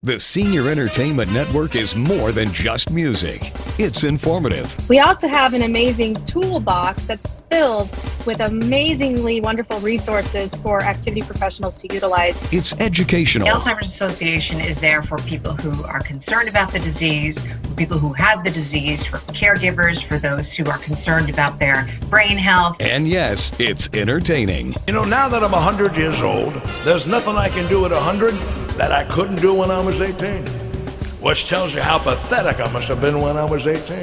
The Senior Entertainment Network is more than just music. It's informative. We also have an amazing toolbox that's filled with amazingly wonderful resources for activity professionals to utilize. It's educational. The Alzheimer's Association is there for people who are concerned about the disease, for people who have the disease, for caregivers, for those who are concerned about their brain health. And yes, it's entertaining. You know, now that I'm 100 years old, there's nothing I can do at 100 that I couldn't do when I was 18. Which tells you how pathetic I must have been when I was 18.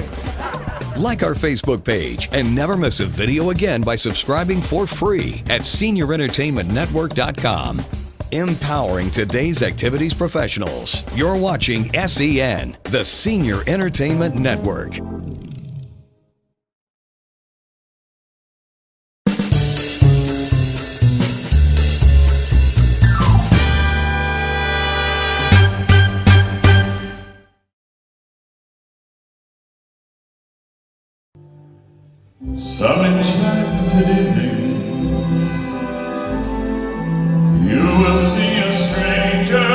Like our Facebook page and never miss a video again by subscribing for free at seniorentertainmentnetwork.com. Empowering today's activities professionals. You're watching SEN, the Senior Entertainment Network. Some enchanted evening, you will see a stranger.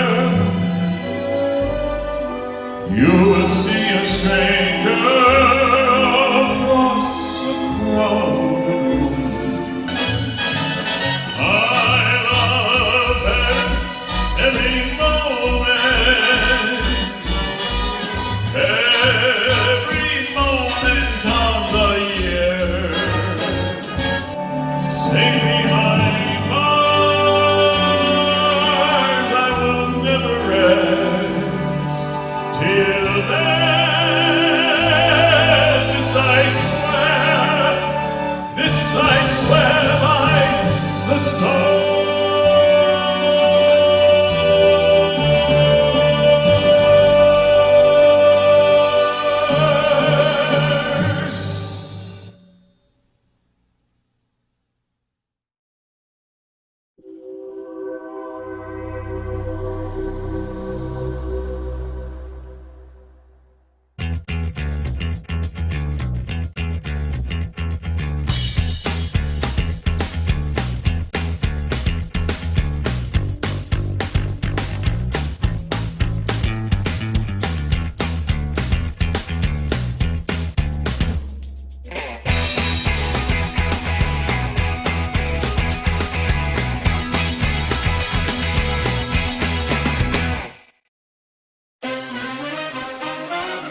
You will see a stranger across a crowded room. I love this every moment, every moment of the year. Stay behind bars, I will never rest. Till then, this I swear by the stars.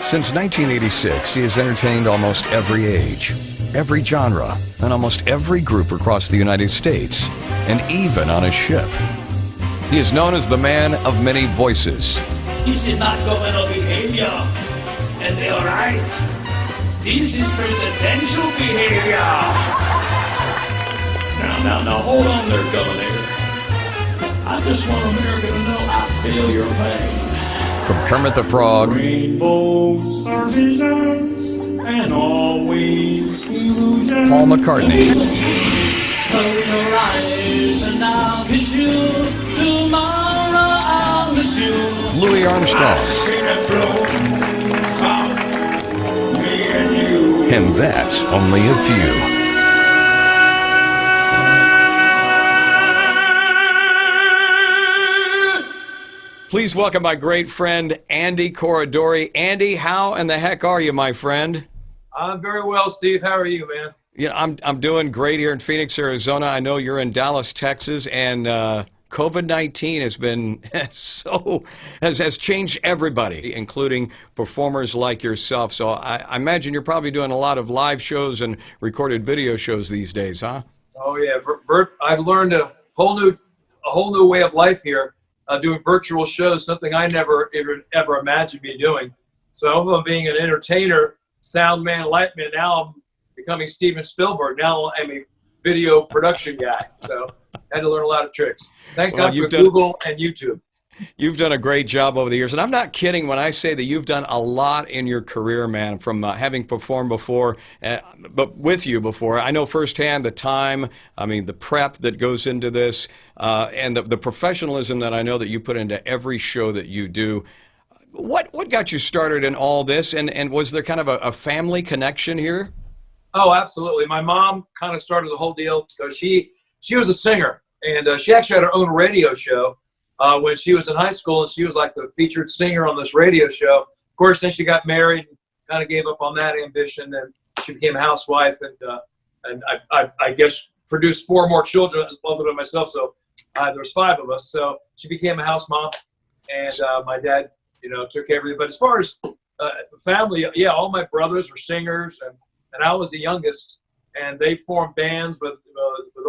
Since 1986, he has entertained almost every age, every genre, and almost every group across the United States, and even on a ship. He is known as the man of many voices. This is not governmental behavior, and they're right. This is presidential behavior. Now, hold on there, Governor. I just want America to know I feel your pain. From Kermit the Frog, Rainbows are visions and always illusions. Paul McCartney, Close your eyes and I'll kiss you. Tomorrow I'll miss you. Louis Armstrong, Me and you. and that's only a few. Please welcome my great friend, Andy Corridori. Andy, how in the heck are you, my friend? I'm very well, Steve. How are you, man? Yeah, I'm doing great here in Phoenix, Arizona. I know you're in Dallas, Texas, and COVID-19 has been has changed everybody, including performers like yourself. So I imagine you're probably doing a lot of live shows and recorded video shows these days, huh? Oh yeah, I've learned a whole new way of life here, doing virtual shows. Something I never ever imagined me doing. So I'm from being an entertainer, sound man, light man. Now I'm becoming Steven Spielberg. Now I'm a video production guy. So I had to learn a lot of tricks. Thank God for Google and YouTube. You've done a great job over the years, and I'm not kidding when I say that you've done a lot in your career, man, from having performed before, but with you before. I know firsthand the time, the prep that goes into this, and the professionalism that I know that you put into every show that you do. What got you started in all this, and was there kind of a family connection here? Oh, absolutely. My mom kind of started the whole deal because she was a singer, and she actually had her own radio show when she was in high school, and she was like the featured singer on this radio show. Of course, then she got married and kind of gave up on that ambition, and she became a housewife, and I guess produced 4 more children other than myself. So there's 5 of us. So she became a house mom, and my dad, took care of everything. But as far as family, yeah, all my brothers are singers, and I was the youngest, and they formed bands with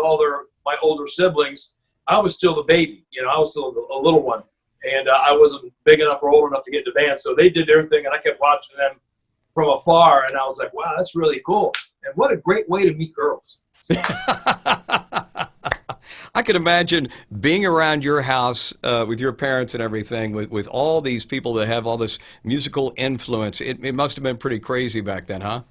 all my older siblings. I was still the baby, I was still a little one, and I wasn't big enough or old enough to get into bands. So they did their thing, and I kept watching them from afar, and I was like, wow, that's really cool. And what a great way to meet girls. I could imagine being around your house with your parents and everything, with all these people that have all this musical influence. It must have been pretty crazy back then, huh?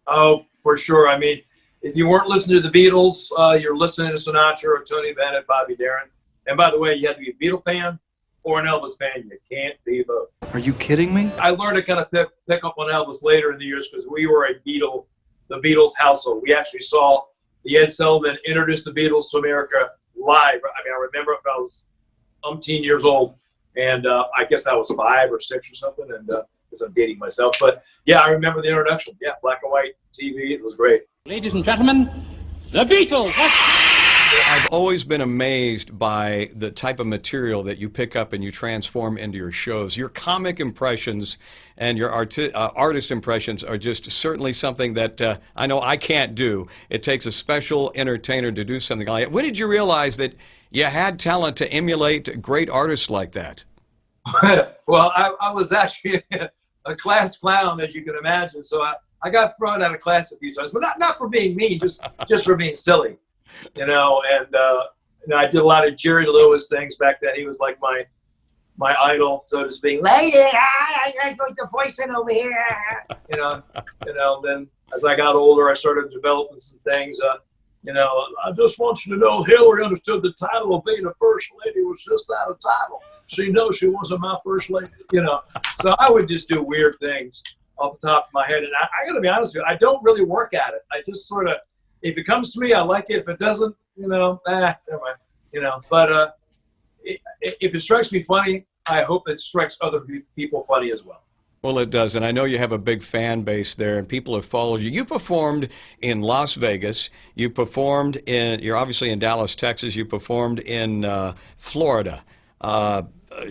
Oh, for sure. I mean, if you weren't listening to the Beatles, you're listening to Sinatra or Tony Bennett, Bobby Darin. And by the way, you had to be a Beatle fan or an Elvis fan. You can't be both. Are you kidding me? I learned to kind of pick up on Elvis later in the years because we were the Beatles household. We actually saw the Ed Sullivan introduce the Beatles to America live. I mean, I remember I was umpteen years old, and I guess I was 5 or 6 or something, and because I'm dating myself. But yeah, I remember the introduction. Yeah, black and white TV. It was great. Ladies and gentlemen, the Beatles. I've always been amazed by the type of material that you pick up and you transform into your shows. Your comic impressions and your artist impressions are just certainly something that I know I can't do. It takes a special entertainer to do something like that. When did you realize that you had talent to emulate great artists like that? Well, I was actually a class clown, as you can imagine. So I got thrown out of class a few times, but not for being mean, just for being silly. And I did a lot of Jerry Lewis things back then. He was like my idol, so to speak. Lady, I like the voice in over here. Then as I got older, I started developing some things. I just want you to know Hillary understood the title of being a first lady was just that, a title. She knows she wasn't my first lady, So I would just do weird things off the top of my head. And I got to be honest with you, I don't really work at it. I just sort of, if it comes to me, I like it. If it doesn't, never mind. But if it strikes me funny, I hope it strikes other people funny as well. Well, it does, and I know you have a big fan base there, and people have followed you. You performed in Las Vegas. You performed you're obviously in Dallas, Texas. You performed in Florida,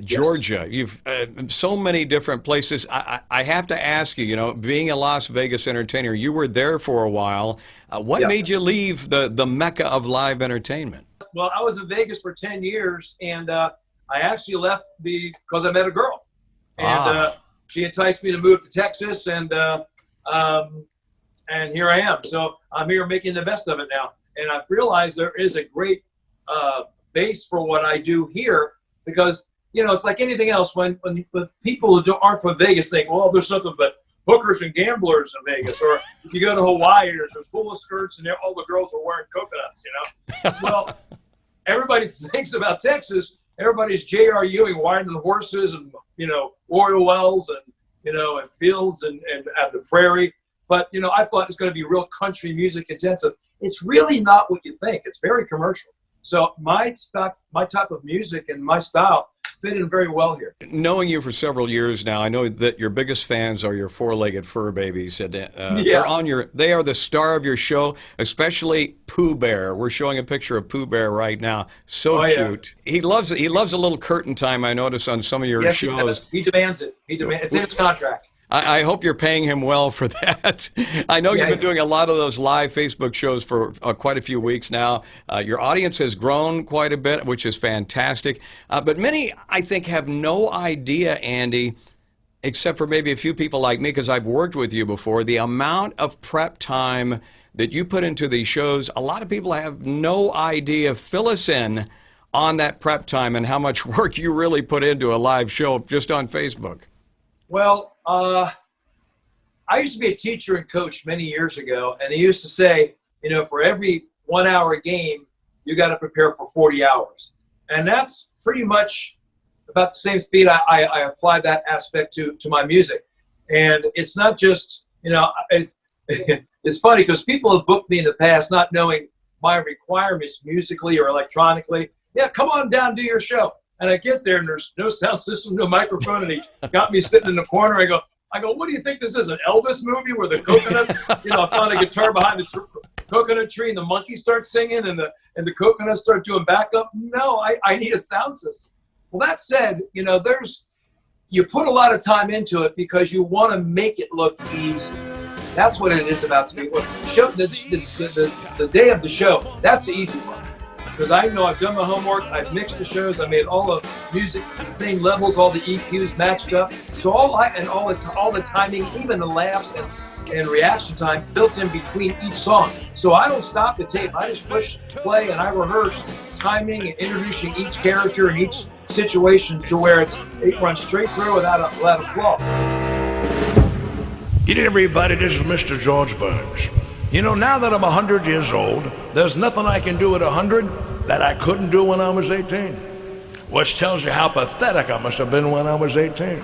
Georgia. Yes. You've so many different places. I have to ask you, being a Las Vegas entertainer, you were there for a while. What made you leave the mecca of live entertainment? Well, I was in Vegas for 10 years, and I actually left because I met a girl. And she enticed me to move to Texas, and here I am. So I'm here making the best of it now. And I've realized there is a great base for what I do here because, it's like anything else. When people who aren't from Vegas think, well, there's nothing but hookers and gamblers in Vegas. Or if you go to Hawaii, there's full of skirts and all the girls are wearing coconuts, Well, everybody thinks about Texas. Everybody's J.R. Ewing riding horses and, oil wells and, and fields and at the prairie. But, I thought it's going to be real country music intensive. It's really not what you think. It's very commercial. So my type of music and my style fit in very well here. Knowing you for several years now, I know that your biggest fans are your four-legged fur babies. And, they are the star of your show, especially Pooh Bear. We're showing a picture of Pooh Bear right now. So cute. Yeah. He loves it. He loves a little curtain time, I notice, on some of your shows. He demands it. It's in his contract. I hope you're paying him well for that. I know you've been doing a lot of those live Facebook shows for quite a few weeks now. Your audience has grown quite a bit, which is fantastic. But many, I think, have no idea, Andy, except for maybe a few people like me, because I've worked with you before, the amount of prep time that you put into these shows. A lot of people have no idea. Fill us in on that prep time and how much work you really put into a live show just on Facebook. Well, I used to be a teacher and coach many years ago, and they used to say, for every 1 hour game, you got to prepare for 40 hours. And that's pretty much about the same speed I apply that aspect to my music. And it's not just, it's funny because people have booked me in the past not knowing my requirements musically or electronically. Yeah, come on down, do your show. And I get there, and there's no sound system, no microphone, and he got me sitting in the corner. I go, what do you think this is, an Elvis movie where the coconuts, I found a guitar behind the coconut tree, and the monkey starts singing, and the coconuts start doing backup? No, I need a sound system. Well, that said, you put a lot of time into it because you want to make it look easy. That's what it is about to me. The day of the show, that's the easy part. Because I know I've done my homework, I've mixed the shows, I made all the music at the same levels, all the EQs matched up. So all the timing, even the laughs and reaction time built in between each song. So I don't stop the tape. I just push play and I rehearse timing and introducing each character and each situation to where it runs straight through without a flaw. Get it, everybody, this is Mr. George Burns. Now that I'm 100 years old, there's nothing I can do at 100 that I couldn't do when I was 18. Which tells you how pathetic I must have been when I was 18.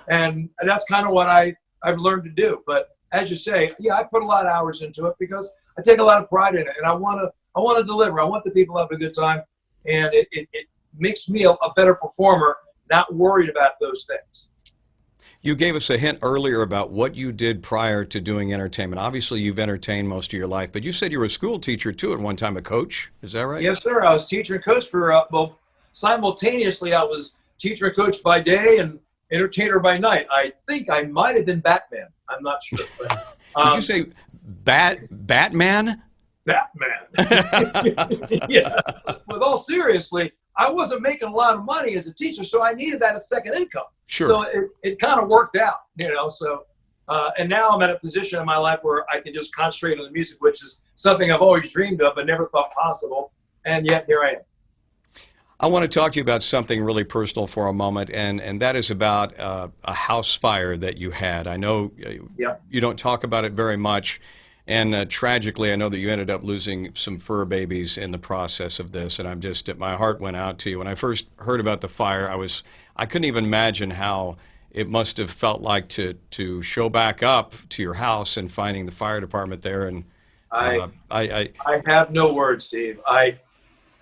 And that's kind of what I've learned to do. But as you say, I put a lot of hours into it because I take a lot of pride in it, and I want to deliver. I want the people to have a good time, and it makes me a better performer, not worried about those things. You gave us a hint earlier about what you did prior to doing entertainment. Obviously, you've entertained most of your life, but you said you were a school teacher, too, at one time, a coach. Is that right? Yes, sir. I was teacher and coach for, simultaneously, I was teacher and coach by day and entertainer by night. I think I might have been Batman. I'm not sure. But, did you say Batman? Batman. Yeah. With all seriously, I wasn't making a lot of money as a teacher, so I needed that as second income. Sure. So it kind of worked out, So, and now I'm at a position in my life where I can just concentrate on the music, which is something I've always dreamed of but never thought possible. And yet here I am. I want to talk to you about something really personal for a moment, and that is about a house fire that you had. I know you don't talk about it very much. And tragically, I know that you ended up losing some fur babies in the process of this, and my heart went out to you. When I first heard about the fire, I couldn't even imagine how it must have felt like to show back up to your house and finding the fire department there. And I have no words, Steve.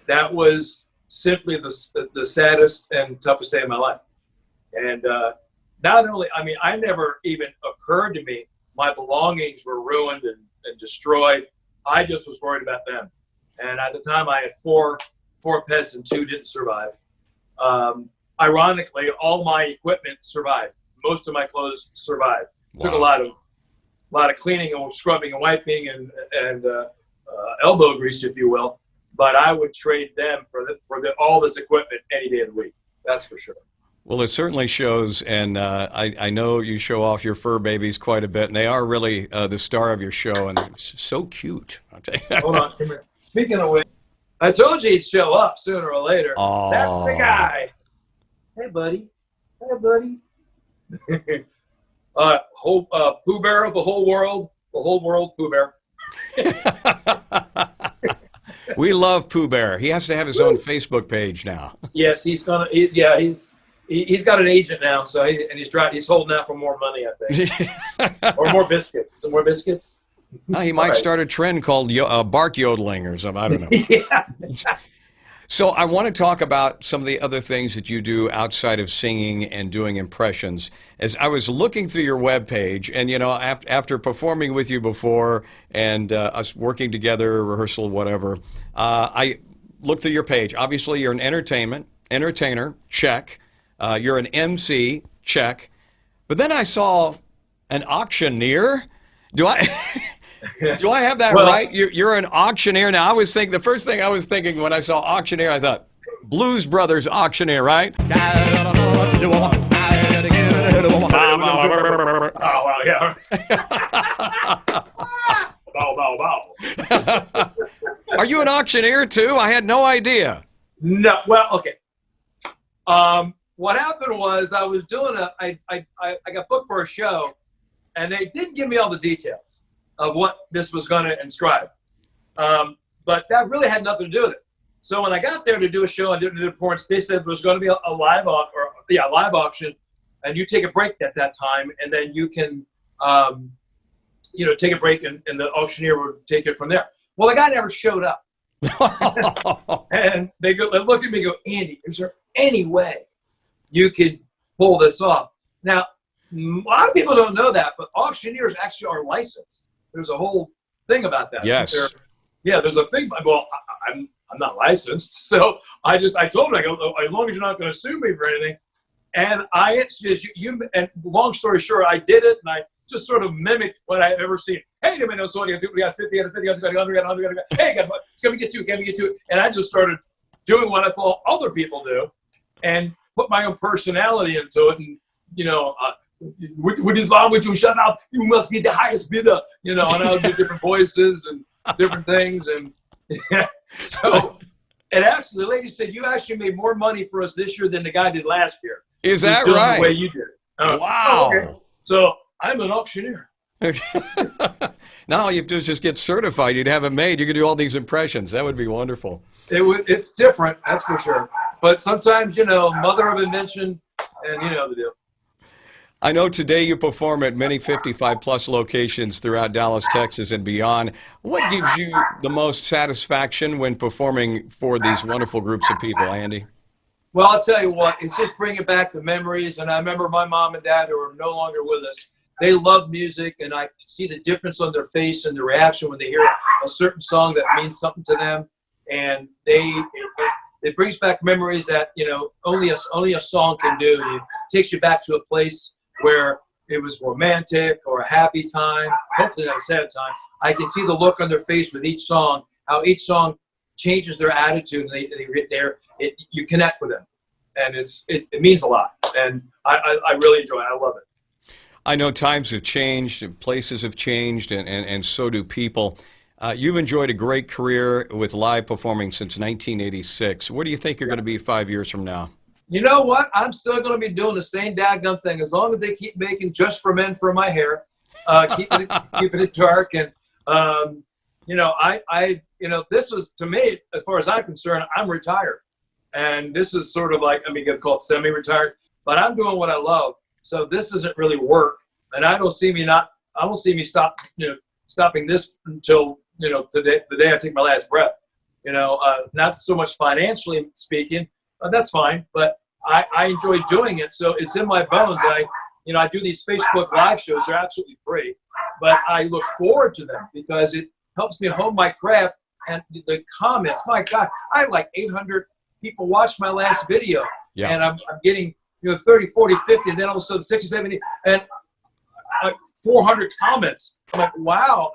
That was simply the saddest and toughest day of my life. And not only, I never even occurred to me my belongings were ruined and destroyed. I just was worried about them. And at the time I had four pets and 2 didn't survive. Ironically, all my equipment survived. Most of my clothes survived. Wow. Took a lot of cleaning and scrubbing and wiping and elbow grease, if you will. But I would trade them for all this equipment any day of the week. That's for sure. Well, it certainly shows, and I know you show off your fur babies quite a bit, and they are really the star of your show, and they're so cute. I'll tell you. Hold on, come here. Speaking of which, I told you he'd show up sooner or later. Oh. That's the guy. Hey, buddy. Hey, buddy. Pooh Bear of the whole world Pooh Bear. We love Pooh Bear. He has to have his own Facebook page now. Yes, he's got an agent now, so he's holding out for more money, I think, or more biscuits. Some more biscuits. He might start a trend called bark yodeling or something. I don't know. Yeah. So I want to talk about some of the other things that you do outside of singing and doing impressions. As I was looking through your webpage, and after performing with you before and us working together, rehearsal, whatever, I looked through your page. Obviously, you're an entertainer, check. You're an MC, check. But then I saw an auctioneer. Do I have that right? You're an auctioneer. Now, the first thing I was thinking when I saw auctioneer, I thought, Blues Brothers auctioneer, right? Oh, well, yeah. Bow. Are you an auctioneer, too? I had no idea. No, well, okay. What happened was I was doing I got booked for a show, and they didn't give me all the details of what this was going to inscribe. But that really had nothing to do with it. So when I got there to do a show and did the reports, they said there was going to be a live auction, and you take a break at that time, and then you can, take a break, and the auctioneer would take it from there. Well, the guy never showed up. And they look at me and go, Andy, is there any way you could pull this off? Now, a lot of people don't know that, but auctioneers actually are licensed. There's a whole thing about that. Yes. There's a thing. Well, I'm not licensed, so I told him, I go, as long as you're not going to sue me for anything. And and long story short, I did it, and I just sort of mimicked what I've ever seen. Hey, we got 50, we got 50, we got 100, we got 100, hey, can we get two? And I just started doing what I thought other people do, and put my own personality into it. And would you shut up? You must be the highest bidder. And I would do different voices and different things, and so. And actually, the lady said, you actually made more money for us this year than the guy did last year. Is that right? The way you did. Wow. Okay. So I'm an auctioneer. Now all you have to do is just get certified. You'd have it made. You could do all these impressions. That would be wonderful. It's different, that's for sure. But sometimes, mother of invention, and you know the deal. I know today you perform at many 55-plus locations throughout Dallas, Texas, and beyond. What gives you the most satisfaction when performing for these wonderful groups of people, Andy? Well, I'll tell you what, it's just bringing back the memories. And I remember my mom and dad, who are no longer with us, they love music, and I see the difference on their face and the reaction when they hear a certain song that means something to them. And it brings back memories that, only a song can do. It takes you back to a place where it was romantic or a happy time, hopefully not a sad time. I can see the look on their face with each song, how each song changes their attitude, and you connect with them, and it means a lot, and I really enjoy it. I love it. I know times have changed, and places have changed, and so do people. You've enjoyed a great career with live performing since 1986. Where do you think you're going to be 5 years from now? You know what? I'm still going to be doing the same daggum thing as long as they keep making Just for Men for my hair, keeping it dark, and this was, to me, as far as I'm concerned, I'm retired, and this is sort of like, get called semi-retired, but I'm doing what I love. So this isn't really work, and I don't see me stopping this until the day I take my last breath. Not so much financially speaking. That's fine, but I enjoy doing it, so it's in my bones. I do these Facebook Live shows. They're absolutely free, but I look forward to them because it helps me hone my craft. And the comments, my God, I had like 800 people watch my last video, and I'm getting 30, 40, 50, and then all of a sudden 60, 70, and 400 comments. I'm like, wow.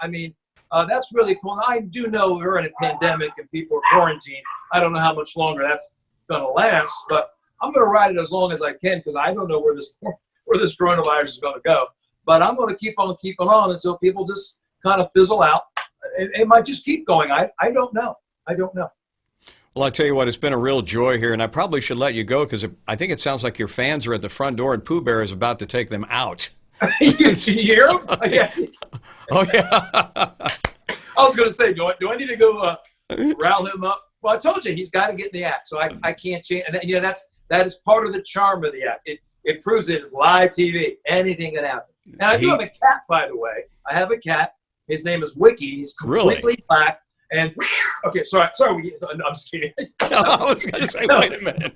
That's really cool. And I do know we're in a pandemic and people are quarantined. I don't know how much longer that's going to last, but I'm going to ride it as long as I can because I don't know where this coronavirus is going to go. But I'm going to keep on keeping on until people just kind of fizzle out. It might just keep going. I don't know. Well, I tell you what, it's been a real joy here, and I probably should let you go because I think it sounds like your fans are at the front door and Pooh Bear is about to take them out. You hear him? Yeah. Oh, yeah. I was going to say, do I need to go rile him up? Well, I told you, he's got to get in the act, so I can't change. And that is part of the charm of the act. It proves it is live TV. Anything can happen. And I do have a cat, by the way. I have a cat. His name is Wiki. He's completely black. And okay, sorry. I'm just kidding. I was going to say, wait a minute.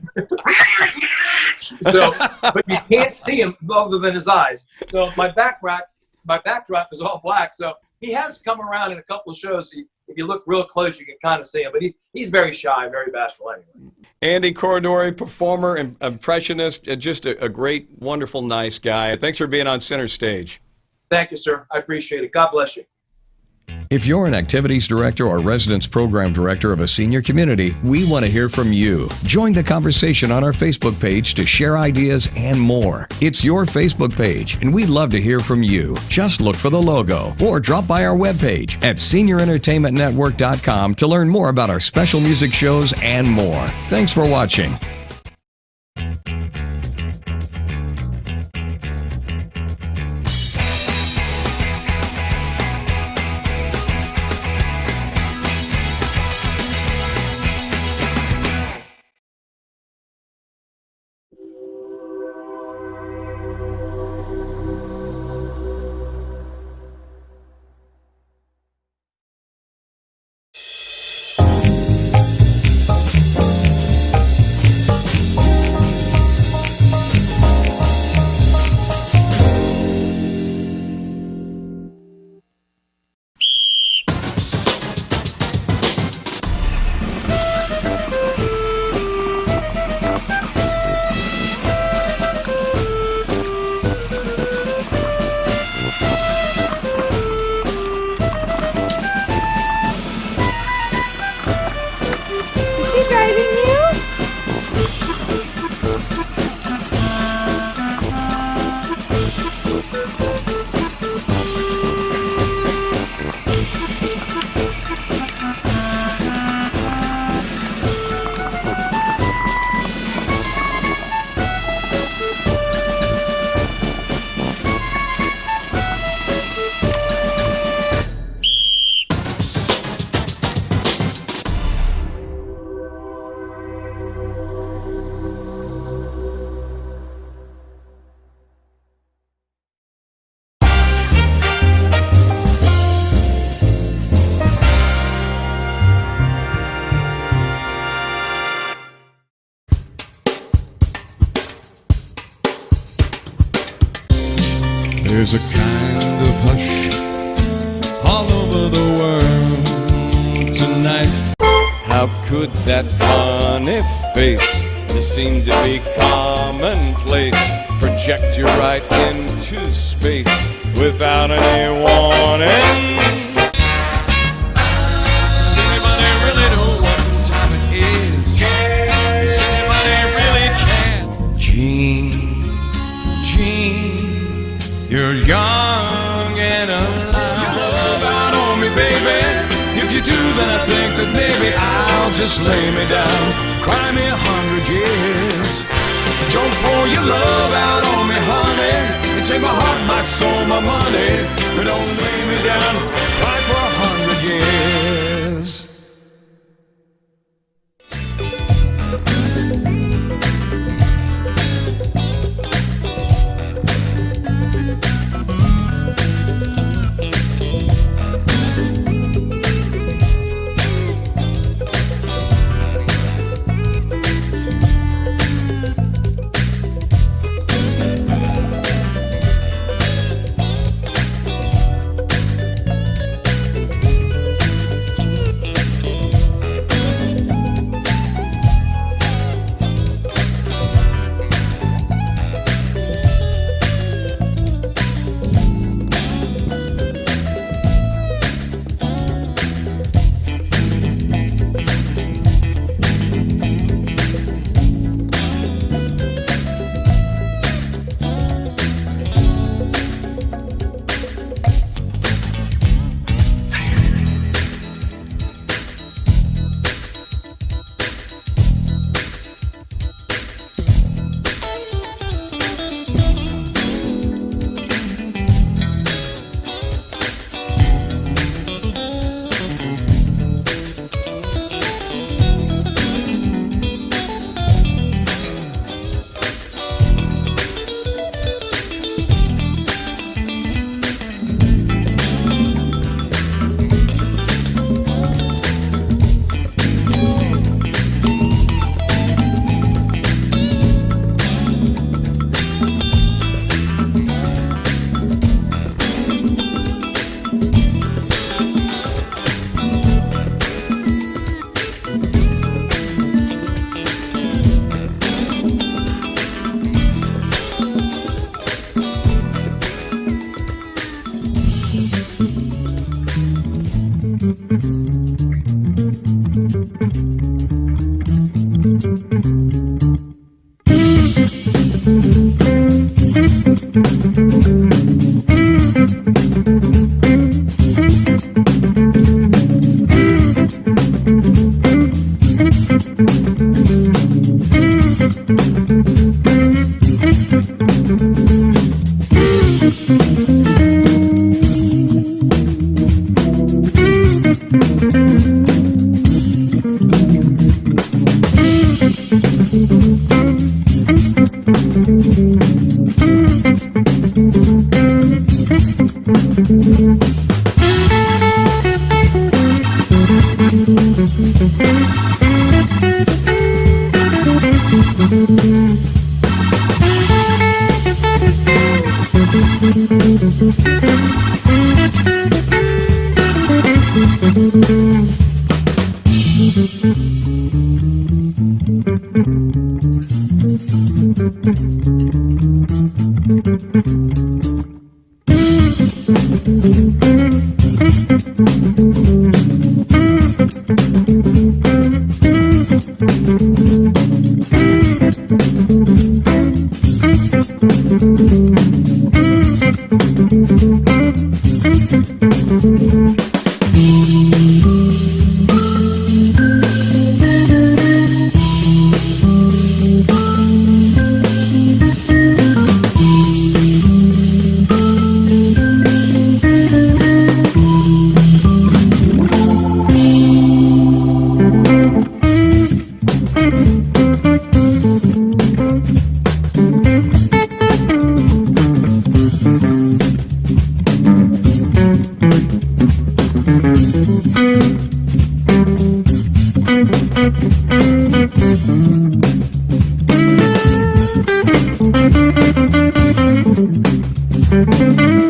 So, but you can't see him other than his eyes. So my backdrop is all black. So he has come around in a couple of shows. If you look real close, you can kind of see him. But he's very shy, very bashful anyway. Andy Corridori, performer and impressionist, just a great, wonderful, nice guy. Thanks for being on Center Stage. Thank you, sir. I appreciate it. God bless you. If you're an activities director or residence program director of a senior community, we want to hear from you. Join the conversation on our Facebook page to share ideas and more. It's your Facebook page, and we'd love to hear from you. Just look for the logo or drop by our webpage at seniorentertainmentnetwork.com to learn more about our special music shows and more. Thanks for watching. There's a kind of hush all over the world tonight. How could that funny face that seemed to be commonplace project you right into space without any warning? Does anybody really know what time it is? Does anybody really care? Gene, you're young and alive. You love out on me, baby. If you do, then I think that maybe I'll just lay me down, cry me 100 years. Don't pour your love out on me, honey. You take my heart, my soul, my money, but don't lay me down, cry for 100 years. Thank you.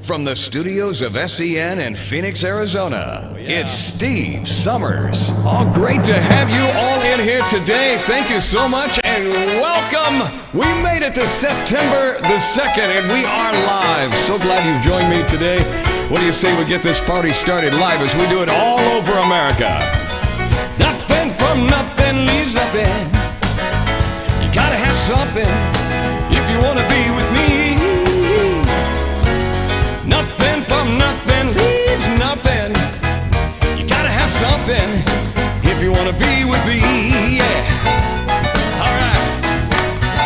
From the studios of SEN in Phoenix, Arizona, it's Steve Summers. Oh, great to have you all in here today. Thank you so much and welcome. We made it to September the 2nd and we are live. So glad you've joined me today. What do you say we get this party started live as we do it all over America? Nothing from nothing leaves nothing. You gotta have something if you wanna be with me. Nothing from nothing leaves nothing. You gotta have something if you wanna be with me, yeah. Alright,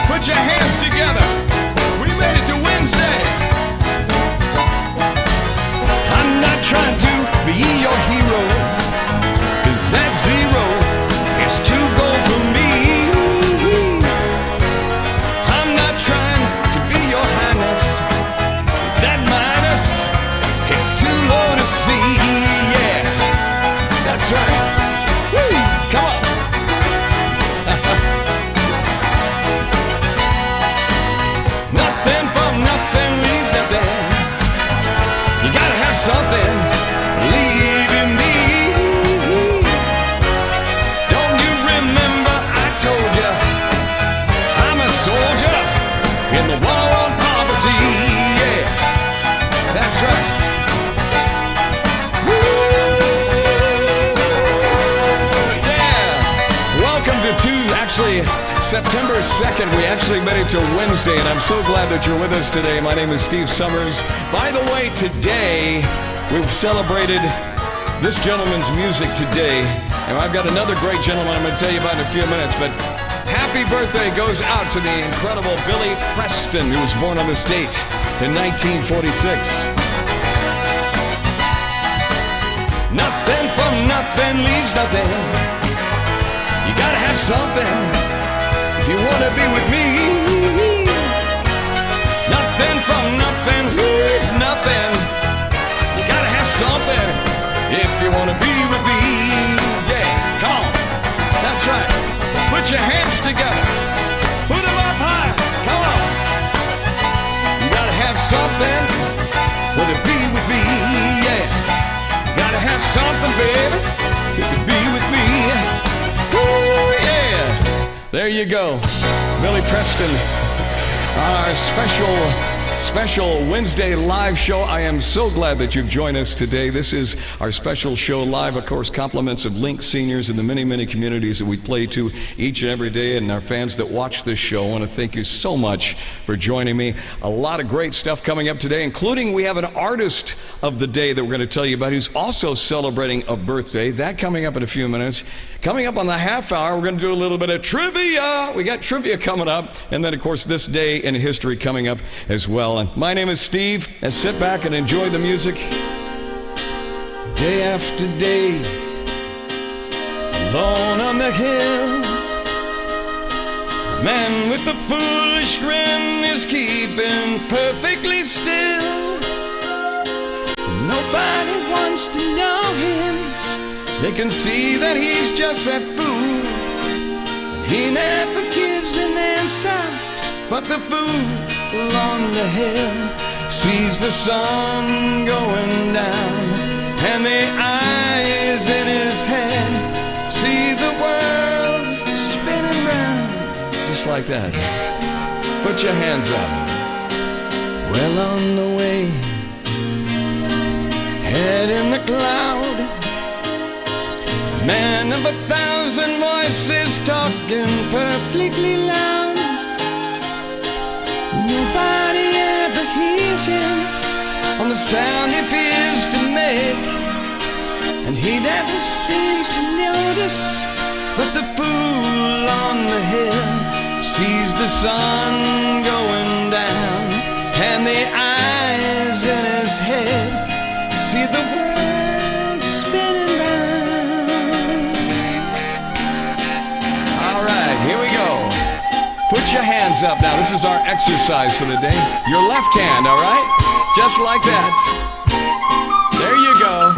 put your hands together. We made it to Wednesday. I'm not trying to be your hero, 'cause that zero is too gold for me. I'm not trying to be your highness, 'cause that minus is too low to see, yeah. That's right. Woo, come on. Nothing from nothing leaves nothing. You gotta have something leaving me. Don't you remember I told you I'm a soldier in the war on poverty, yeah. That's right. Woo, yeah. Welcome to September 2nd. We actually made it to Wednesday, and I'm so glad that you're with us today. My name is Steve Summers. By the way, today we've celebrated this gentleman's music today, and I've got another great gentleman I'm going to tell you about in a few minutes, but happy birthday goes out to the incredible Billy Preston, who was born on this date in 1946. Nothing from nothing leaves nothing. You gotta have something if you wanna be with me. Nothing from nothing leaves nothing. You gotta have something if you wanna be with me. Yeah, come on. That's right. Put your hands together. Put them up high. Come on. You gotta have something for to be with me. Yeah. You gotta have something, baby, to be with me. Ooh, yeah. There you go. Billy Preston on our special Wednesday live show. I am so glad that you've joined us today. This is our special show live, of course, compliments of Link seniors in the many, many communities that we play to each and every day, and our fans that watch this show. I want to thank you so much for joining me. A lot of great stuff coming up today, including we have an artist of the day that we're going to tell you about who's also celebrating a birthday. That coming up in a few minutes. Coming up on the half hour, we're going to do a little bit of trivia. We got trivia coming up, and then, of course, this day in history coming up as well. And my name is Steve, and sit back and enjoy the music. Day after day, alone on the hill, the man with the foolish grin is keeping perfectly still. Nobody wants to know him. They can see that he's just that fool, and he never gives an answer. But the fool on the hill sees the sun going down, and the eyes in his head see the world spinning round, just like that. Put your hands up. Well, on the way, head in the cloud, man of 1,000 voices talking perfectly loud. Nobody ever hears him on the sound he appears to make, and he never seems to notice. But the fool on the hill sees the sun going down, and the eyes in his head see the world spinning round. All right, here we go. Put your hands up now. This is our exercise for the day. Your left hand, all right? Just like that. There you go.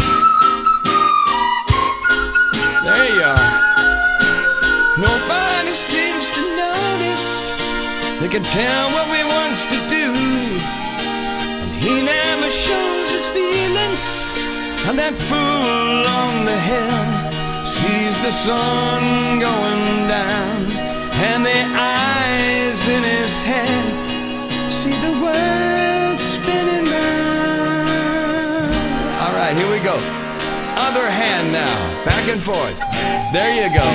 There you are. Nobody seems to notice. They can tell what we wants to do, and he never shows his feelings, and that fool on the hill sees the sun going down, and the eyes in his head see the world spinning round. All right, here we go. Other hand now, back and forth. There you go.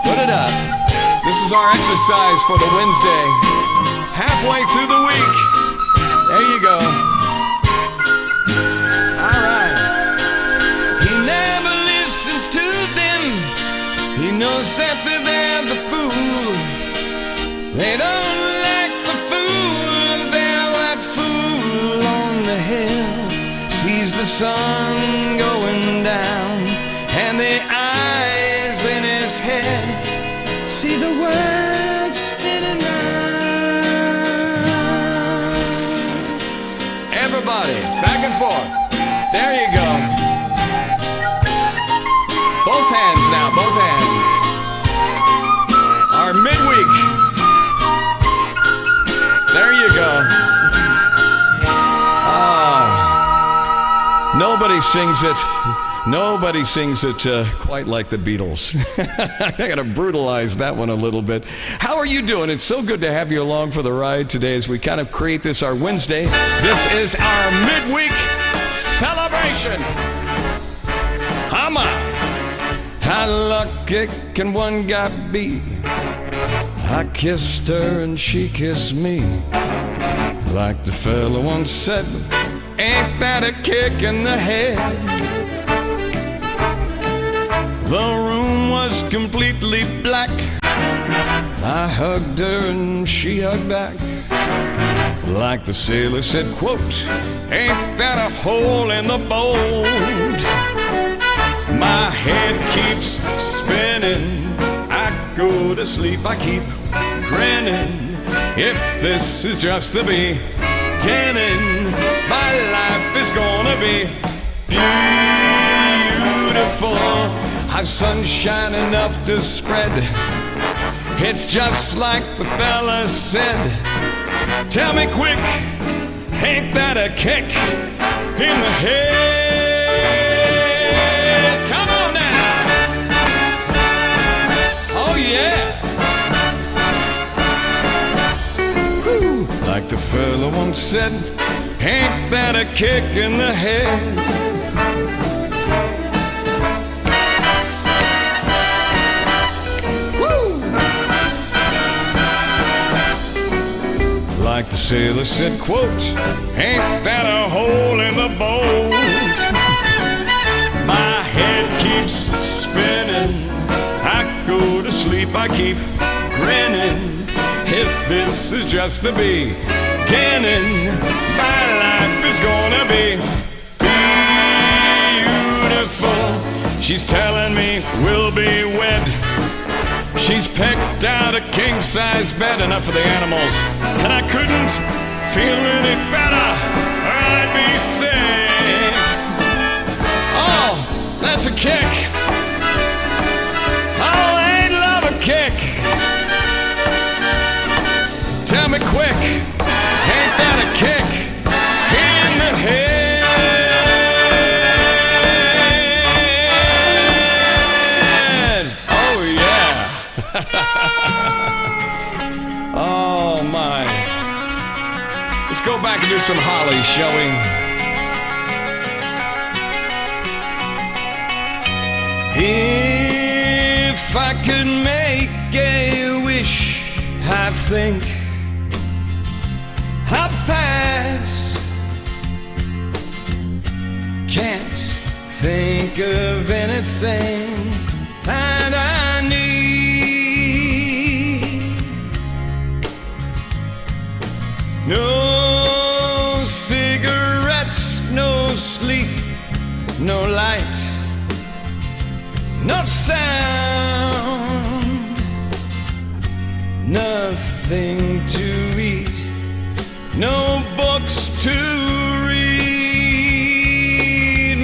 Put it up. This is our exercise for the Wednesday. Halfway through the week. There you go. All right. He never listens to them. He knows that they're the fool. They don't like the fool. They're that fool on the hill. Sees the sun going down, and the eyes in his head see the world spinning round. Everybody, back and forth. There you go. Both hands now, both hands. Our midweek. There you go. Nobody sings it. Nobody sings it quite like the Beatles. I gotta brutalize that one a little bit. How are you doing? It's so good to have you along for the ride today as we kind of create this our Wednesday. This is our midweek celebration. Hama. How lucky can one guy be? I kissed her and she kissed me. Like the fella once said, ain't that a kick in the head? The room was completely black. I hugged her and she hugged back. Like the sailor said, quote, ain't that a hole in the boat? My head keeps spinning. I go to sleep, I keep grinning. If this is just the beginning, my life is gonna be beautiful. I've sunshine enough to spread. It's just like the fella said. Tell me quick, ain't that a kick in the head? Come on now. Oh yeah. Woo. Like the fella once said, ain't that a kick in the head? Like the sailor said, quote, ain't that a hole in the boat? My head keeps spinning. I go to sleep, I keep grinning. If this is just the beginning, my life is gonna be beautiful. She's telling me we'll be wed. She's picked out a king-size bed, enough for the animals, and I couldn't feel any better, or I'd be sick. Oh, that's a kick. Oh, ain't love a kick? Tell me quick, ain't that a kick in the head? Oh my. Let's go back and do some Holly, shall we? If I could make a wish, I think I'd pass. Can't think of anything that I need. No cigarettes, no sleep, no light, no sound, nothing to eat, no books to read,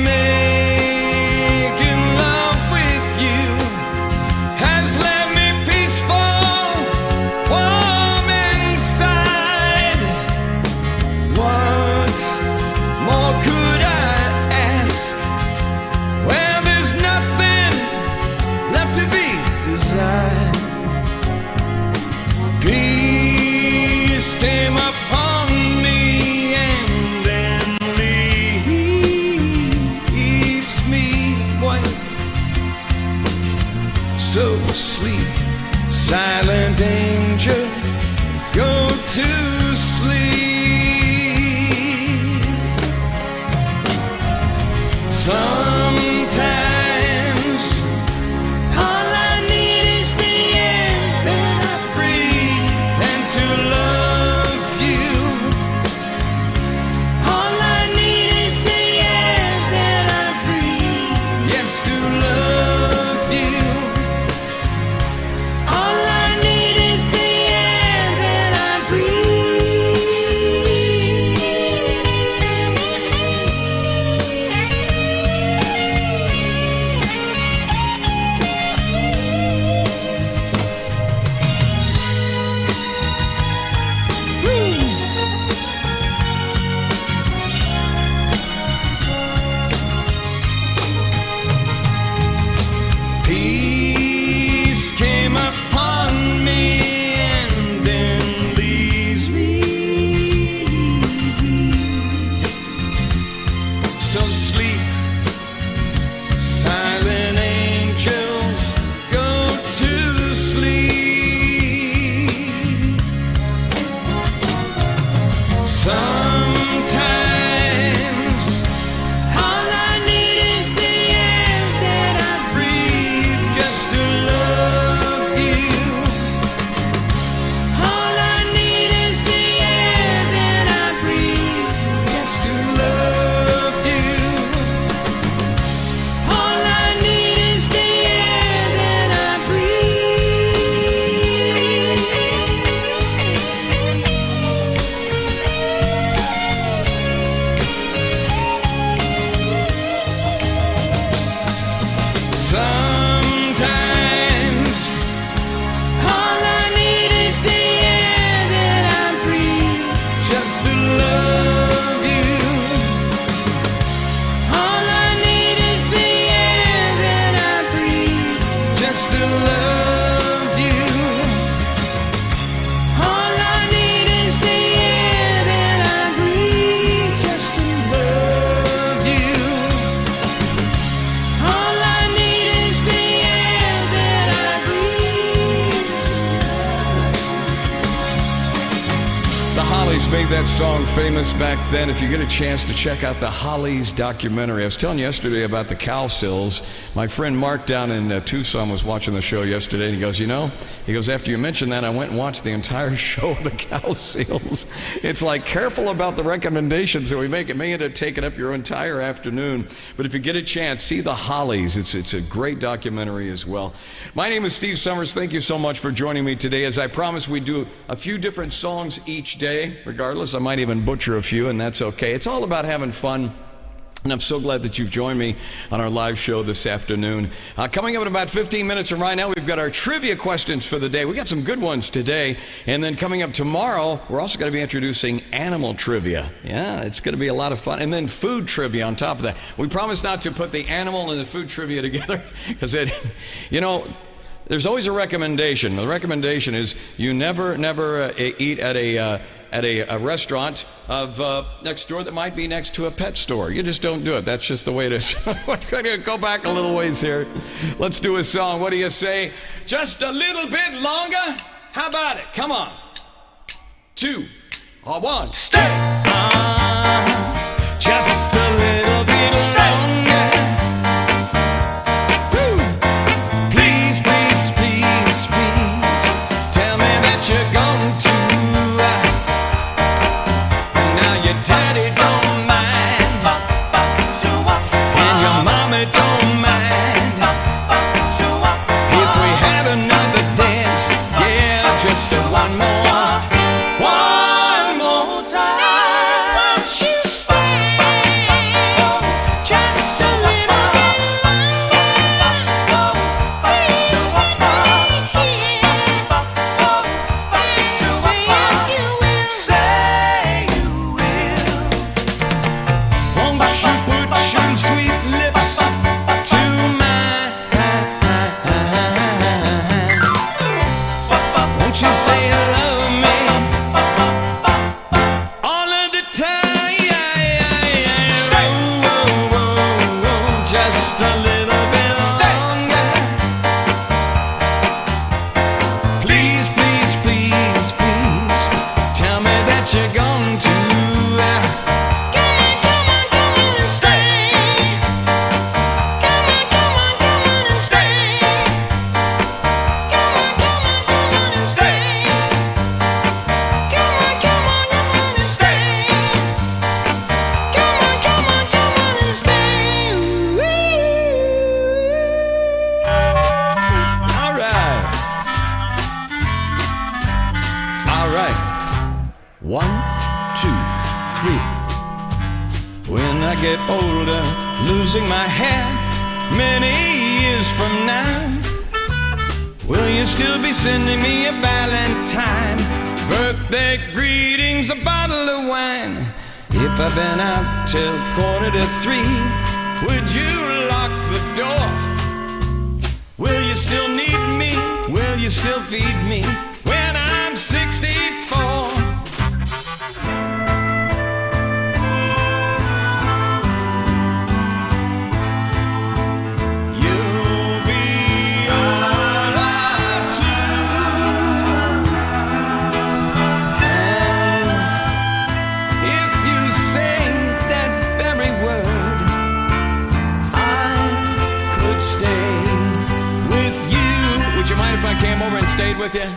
making love with So sleep, silent angel, go to sleep. Sometimes all I need is the air that I breathe and to love you. All I need is the air that I breathe, yes, to love you. All I need is the air that I Peace came upon me and then leaves me. So sleep, silent angels, go to sleep. Sometimes all I need is the air that I breathe just to love you. All I need is the air that I breathe just to love you. All I need is the air that I Sometimes all I need is the air that I breathe just to love you. All I need is the air that I breathe just to love you. All I need is the air that I breathe just to love you. All I need is the air that I breathe. The Hollies made that song famous back then. If you get a chance to check out the Hollies documentary. I was telling you yesterday about the cow sills. My friend Mark down in Tucson was watching the show yesterday, and he goes, after you mentioned that, I went and watched the entire show of the cow seals. It's like, careful about the recommendations that we make. It may end up taking up your entire afternoon. But if you get a chance, see the Hollies. It's a great documentary as well. My name is Steve Summers. Thank you so much for joining me today. As I promised, we do a few different songs each day. Regardless, I might even butcher a few, and that's okay. It's all about having fun. And I'm so glad that you've joined me on our live show this afternoon. Coming up in about 15 minutes from right now, we've got our trivia questions for the day. We got some good ones today. And then coming up tomorrow, we're also going to be introducing animal trivia. Yeah, it's going to be a lot of fun. And then food trivia on top of that. We promise not to put the animal and the food trivia together because there's always a recommendation. The recommendation is you never eat at a restaurant of next door that might be next to a pet store. You just don't do it. That's just the way it is. We're going to go back a little ways here. Let's do a song. What do you say? Just a little bit longer? How about it? Come on. 2 or 1. Stay. Just a little bit longer. Woo. Please, please, please, please, tell me that you're going to. Now your daddy don't mind, and your mommy don't mind. If we had another dance, yeah, just one more time. 1, 2, 3. When I get older, losing my hair, many years from now, will you still be sending me a valentine, birthday greetings, a bottle of wine? If I've been out till 2:45, would you lock the door? Will you still need me? Will you still feed me when I'm 64? If I came over and stayed with you,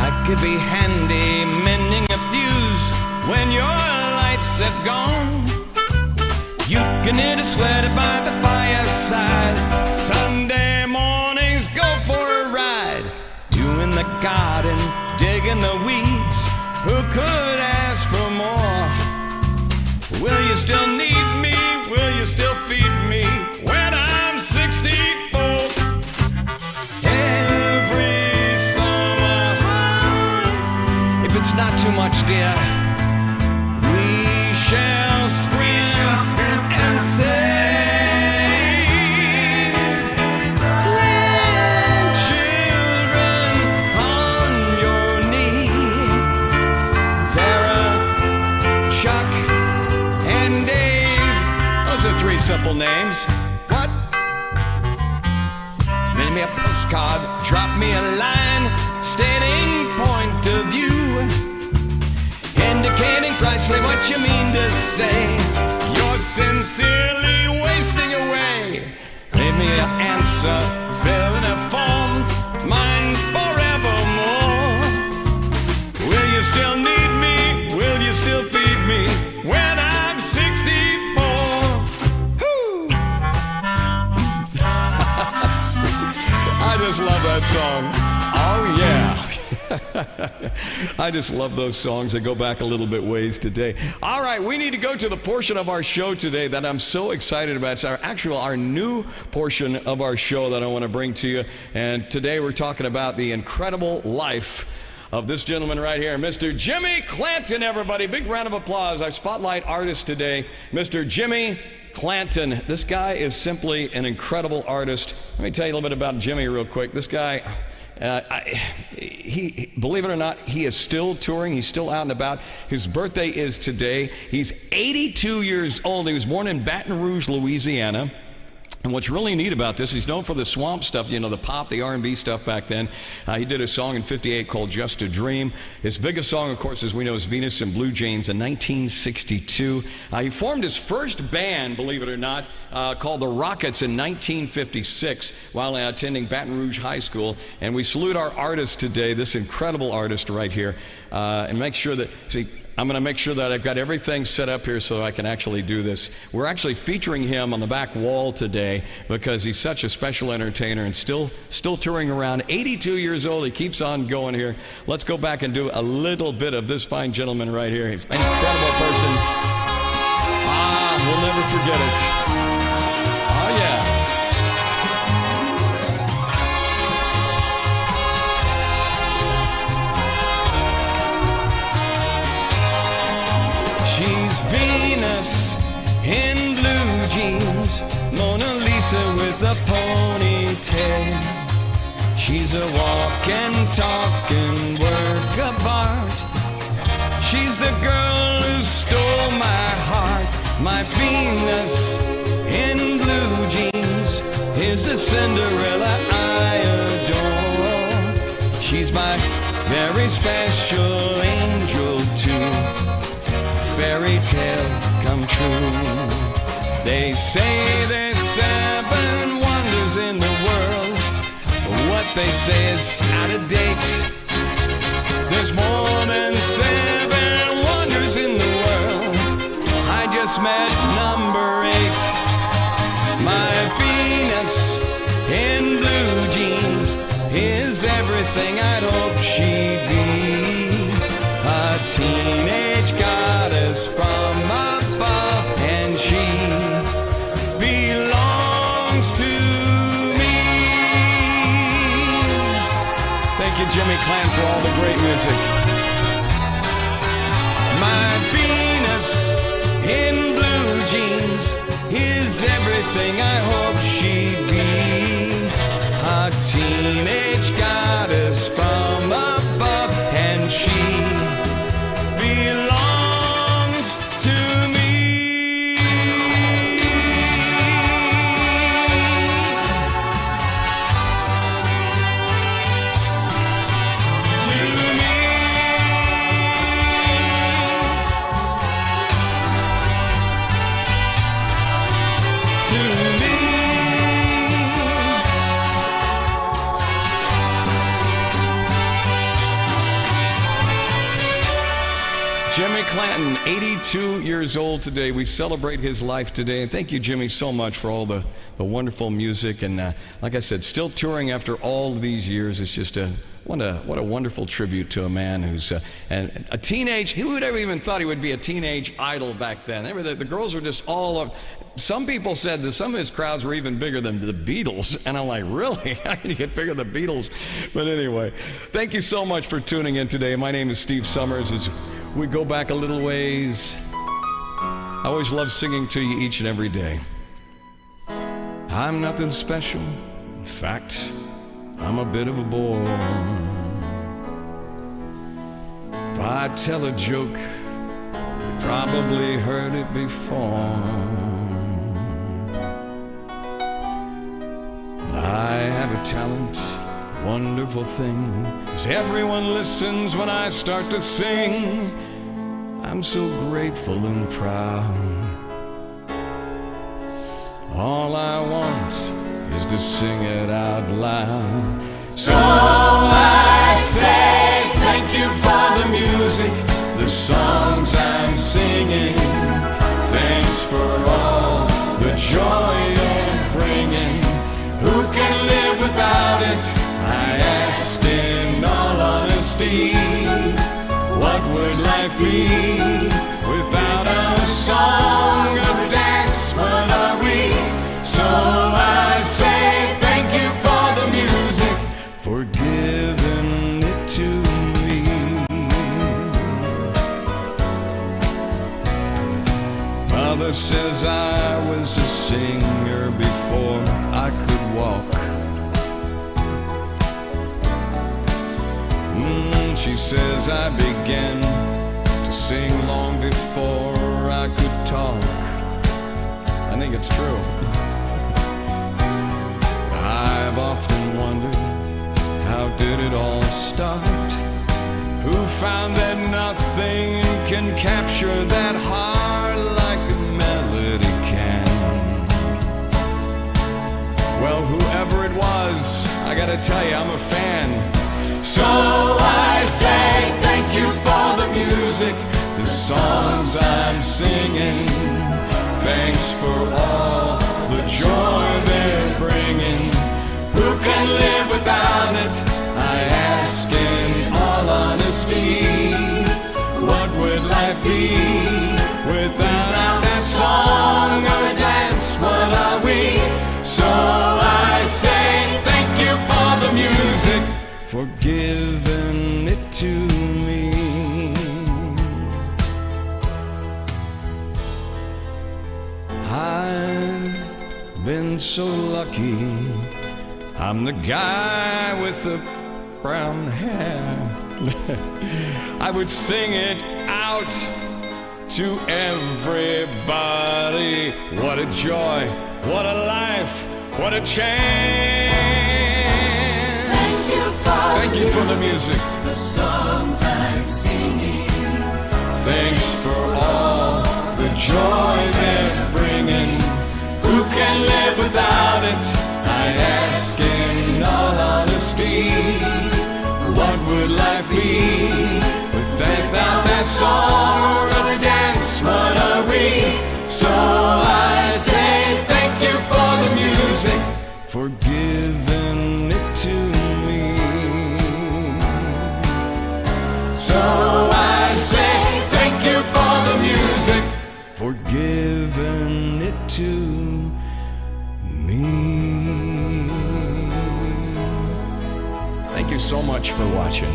I could be handy mending a fuse when your lights have gone. You can knit a sweater by the fireside. Sunday mornings go for a ride, doing the garden, digging the weeds. Who could ask for more? Will you still need me? Will you still feed me when I'm 64? Every summer, if it's not too much, dear, we shall scream and save grandchildren on your knee. Vera, Chuck, and Dave, those are 3 simple names. What? Send me a postcard, drop me a line, stating point of view, indicating precisely what you mean to say. You're sincerely wasting away. Leave me an answer, fill in a form, mine forevermore. Will you still need me? Will you still feed me when I'm 64? Whew. I just love that song. Oh, yeah. I just love those songs that go back a little bit ways today. All right, we need to go to the portion of our show today that I'm so excited about. It's our new portion of our show that I want to bring to you. And today we're talking about the incredible life of this gentleman right here, Mr. Jimmy Clanton, everybody. Big round of applause. Our spotlight artist today, Mr. Jimmy Clanton. This guy is simply an incredible artist. Let me tell you a little bit about Jimmy real quick. This guy, he, believe it or not, he is still touring. He's still out and about. His birthday is today. He's 82 years old. He was born in Baton Rouge, Louisiana. And what's really neat about this, he's known for the swamp stuff, you know, the pop, the R&B stuff back then. He did a song in '58 called Just a Dream. His biggest song, of course, as we know, is Venus and Blue Jeans in 1962. He formed his first band, believe it or not, called the Rockets in 1956 while attending Baton Rouge High School. And we salute our artist today, this incredible artist right here, and make sure that, see, I'm going to make sure that I've got everything set up here so I can actually do this. We're actually featuring him on the back wall today because he's such a special entertainer and still touring around. 82 years old. He keeps on going here. Let's go back and do a little bit of this fine gentleman right here. He's an incredible person. We'll never forget it. Oh, yeah. She's Venus in blue jeans, Mona Lisa with a ponytail. She's a walking, talking work of art. She's the girl who stole my heart. My Venus in blue jeans is the Cinderella I adore. She's my very special angel too. Fairy tale come true. They say there's 7 wonders in the world, but what they say is out of date. There's more than 7 wonders in the world. I just met number 8. My Venus in blue jeans is everything I'd hope she'd be. Thank you, Jimmy Clan, for all the great music. My Venus in blue jeans is everything I hope she'd be. A teenage goddess from above, and she belongs to me. Jimmy Clanton, 82 years old today. We celebrate his life today. And thank you, Jimmy, so much for all the wonderful music. And like I said, still touring after all these years. It's just what a wonderful tribute to a man who's and a teenage. Who would have even thought he would be a teenage idol back then? The girls were just all of. Some people said that some of his crowds were even bigger than the Beatles, and I'm like, really? How can you get bigger than the Beatles? But anyway, thank you so much for tuning in today. My name is Steve Summers. As we go back a little ways, I always love singing to you each and every day. I'm nothing special. In fact, I'm a bit of a bore. If I tell a joke, you probably heard it before. I have a talent, wonderful thing, 'cause everyone listens when I start to sing. I'm so grateful and proud. All I want is to sing it out loud. So I say thank you for the music, the songs I'm singing. Thanks for all the joy you're bringing. Who can live without it? I asked in all honesty. What would life be without a song, a dance? What are we? So I say thank you for the music, for giving it to me. Mother says I was a singer before I could walk. She says I began to sing long before I could talk. I think it's true. I've often wondered, how did it all start? Who found that nothing can capture that heart like a melody can? Well, whoever it was, I gotta tell you, I'm a fan. So I say thank you for the music, the songs I'm singing. Thanks for all the joy they're bringing. Who can live without it? I ask in all honesty. What would life be without that song or a dance? What are we? So I say thank you for the music, for giving it to me. I've been so lucky. I'm the guy with the brown hair. I would sing it out to everybody. What a joy, what a life, what a chance. Thank you for the music, the songs I'm singing. Thanks for all the joy they're bringing. Who can live without it? I ask in all honesty. What would life be without that song or a dance? What are we? So I say thank you for the music, for giving it to me. So I say thank you for the music, for giving it to me. Thank you, you so much for watching.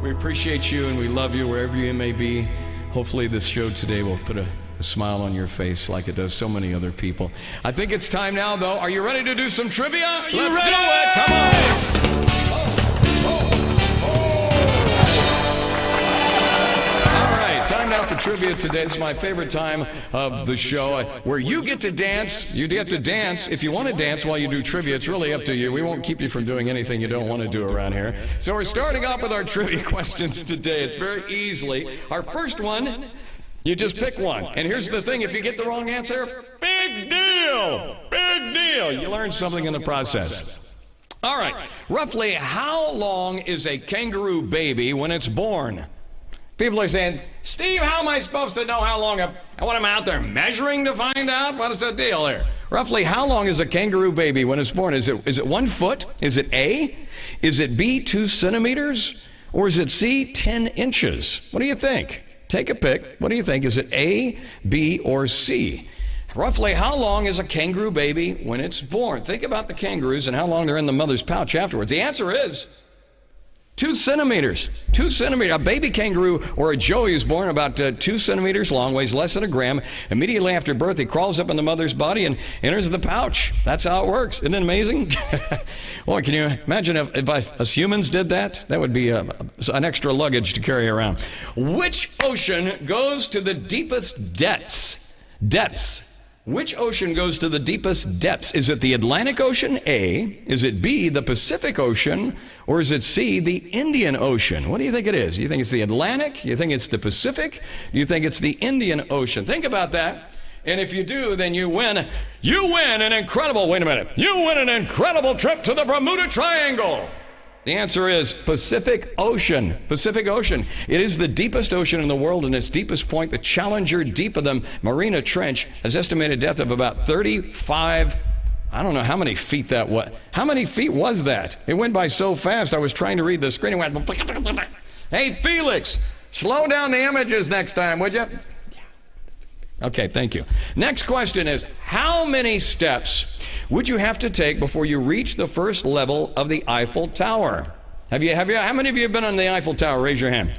We appreciate you and we love you wherever you may be. Hopefully this show today will put a smile on your face like it does so many other people. I think it's time now, though. Are you ready to do some trivia? Let's do it. Come on. Time now for trivia today. This is my favorite time of the show where you get to dance. You get to dance. If you want to dance while you do trivia, it's really up to you. We won't keep you from doing anything you don't want to do around here. So we're starting off with our trivia questions today. It's very easily. Our first one, you just pick one. And here's the thing, if you get the wrong answer, big deal. Big deal. You learn something in the process. All right. Roughly how long is a kangaroo baby when it's born? People are saying, Steve, how am I supposed to know how long? What am I out there measuring to find out? What is the deal there? Roughly, how long is a kangaroo baby when it's born? Is it 1 foot? Is it A? Is it B, 2 centimeters? Or is it C, 10 inches? What do you think? Take a pick. What do you think? Is it A, B, or C? Roughly, how long is a kangaroo baby when it's born? Think about the kangaroos and how long they're in the mother's pouch afterwards. The answer is 2 centimeters. 2 centimeters. A baby kangaroo or a joey is born about 2 centimeters long, weighs less than a gram. Immediately after birth, he crawls up in the mother's body and enters the pouch. That's how it works. Isn't it amazing? Boy, can you imagine if us humans did that? That would be an extra luggage to carry around. Which ocean goes to the deepest depths? Which ocean goes to the deepest depths? Is it the Atlantic Ocean, A? Is it B, the Pacific Ocean? Or is it C, the Indian Ocean? What do you think it is? Do you think it's the Atlantic? Do you think it's the Pacific? Do you think it's the Indian Ocean? Think about that. And if you do, then you win. You win an incredible, wait a minute. You win an incredible trip to the Bermuda Triangle. The answer is Pacific Ocean. Pacific Ocean. It is the deepest ocean in the world, and its deepest point, the Challenger Deep of the Mariana Trench, has estimated depth of about 35, I don't know how many feet that was. How many feet was that? It went by so fast, I was trying to read the screen and went, hey, Felix, slow down the images next time, would you? Okay, thank you. Next question is, how many steps would you have to take before you reach the first level of the Eiffel Tower? How many of you have been on the Eiffel Tower? Raise your hand.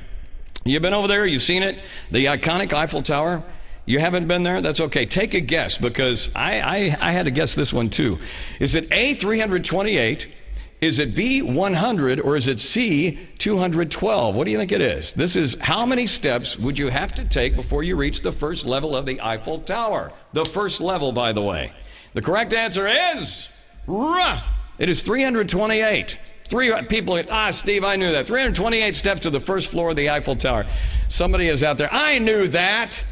You've been over there, you've seen it, the iconic Eiffel Tower? You haven't been there? That's okay. Take a guess, because I had to guess this one too. Is it A, 328? Is it B, 100? Or is it C, 212? What do you think it is? This is how many steps would you have to take before you reach the first level of the Eiffel Tower? The first level, by the way. The correct answer is, it is 328. People, Steve, I knew that. 328 steps to the first floor of the Eiffel Tower. Somebody is out there, I knew that.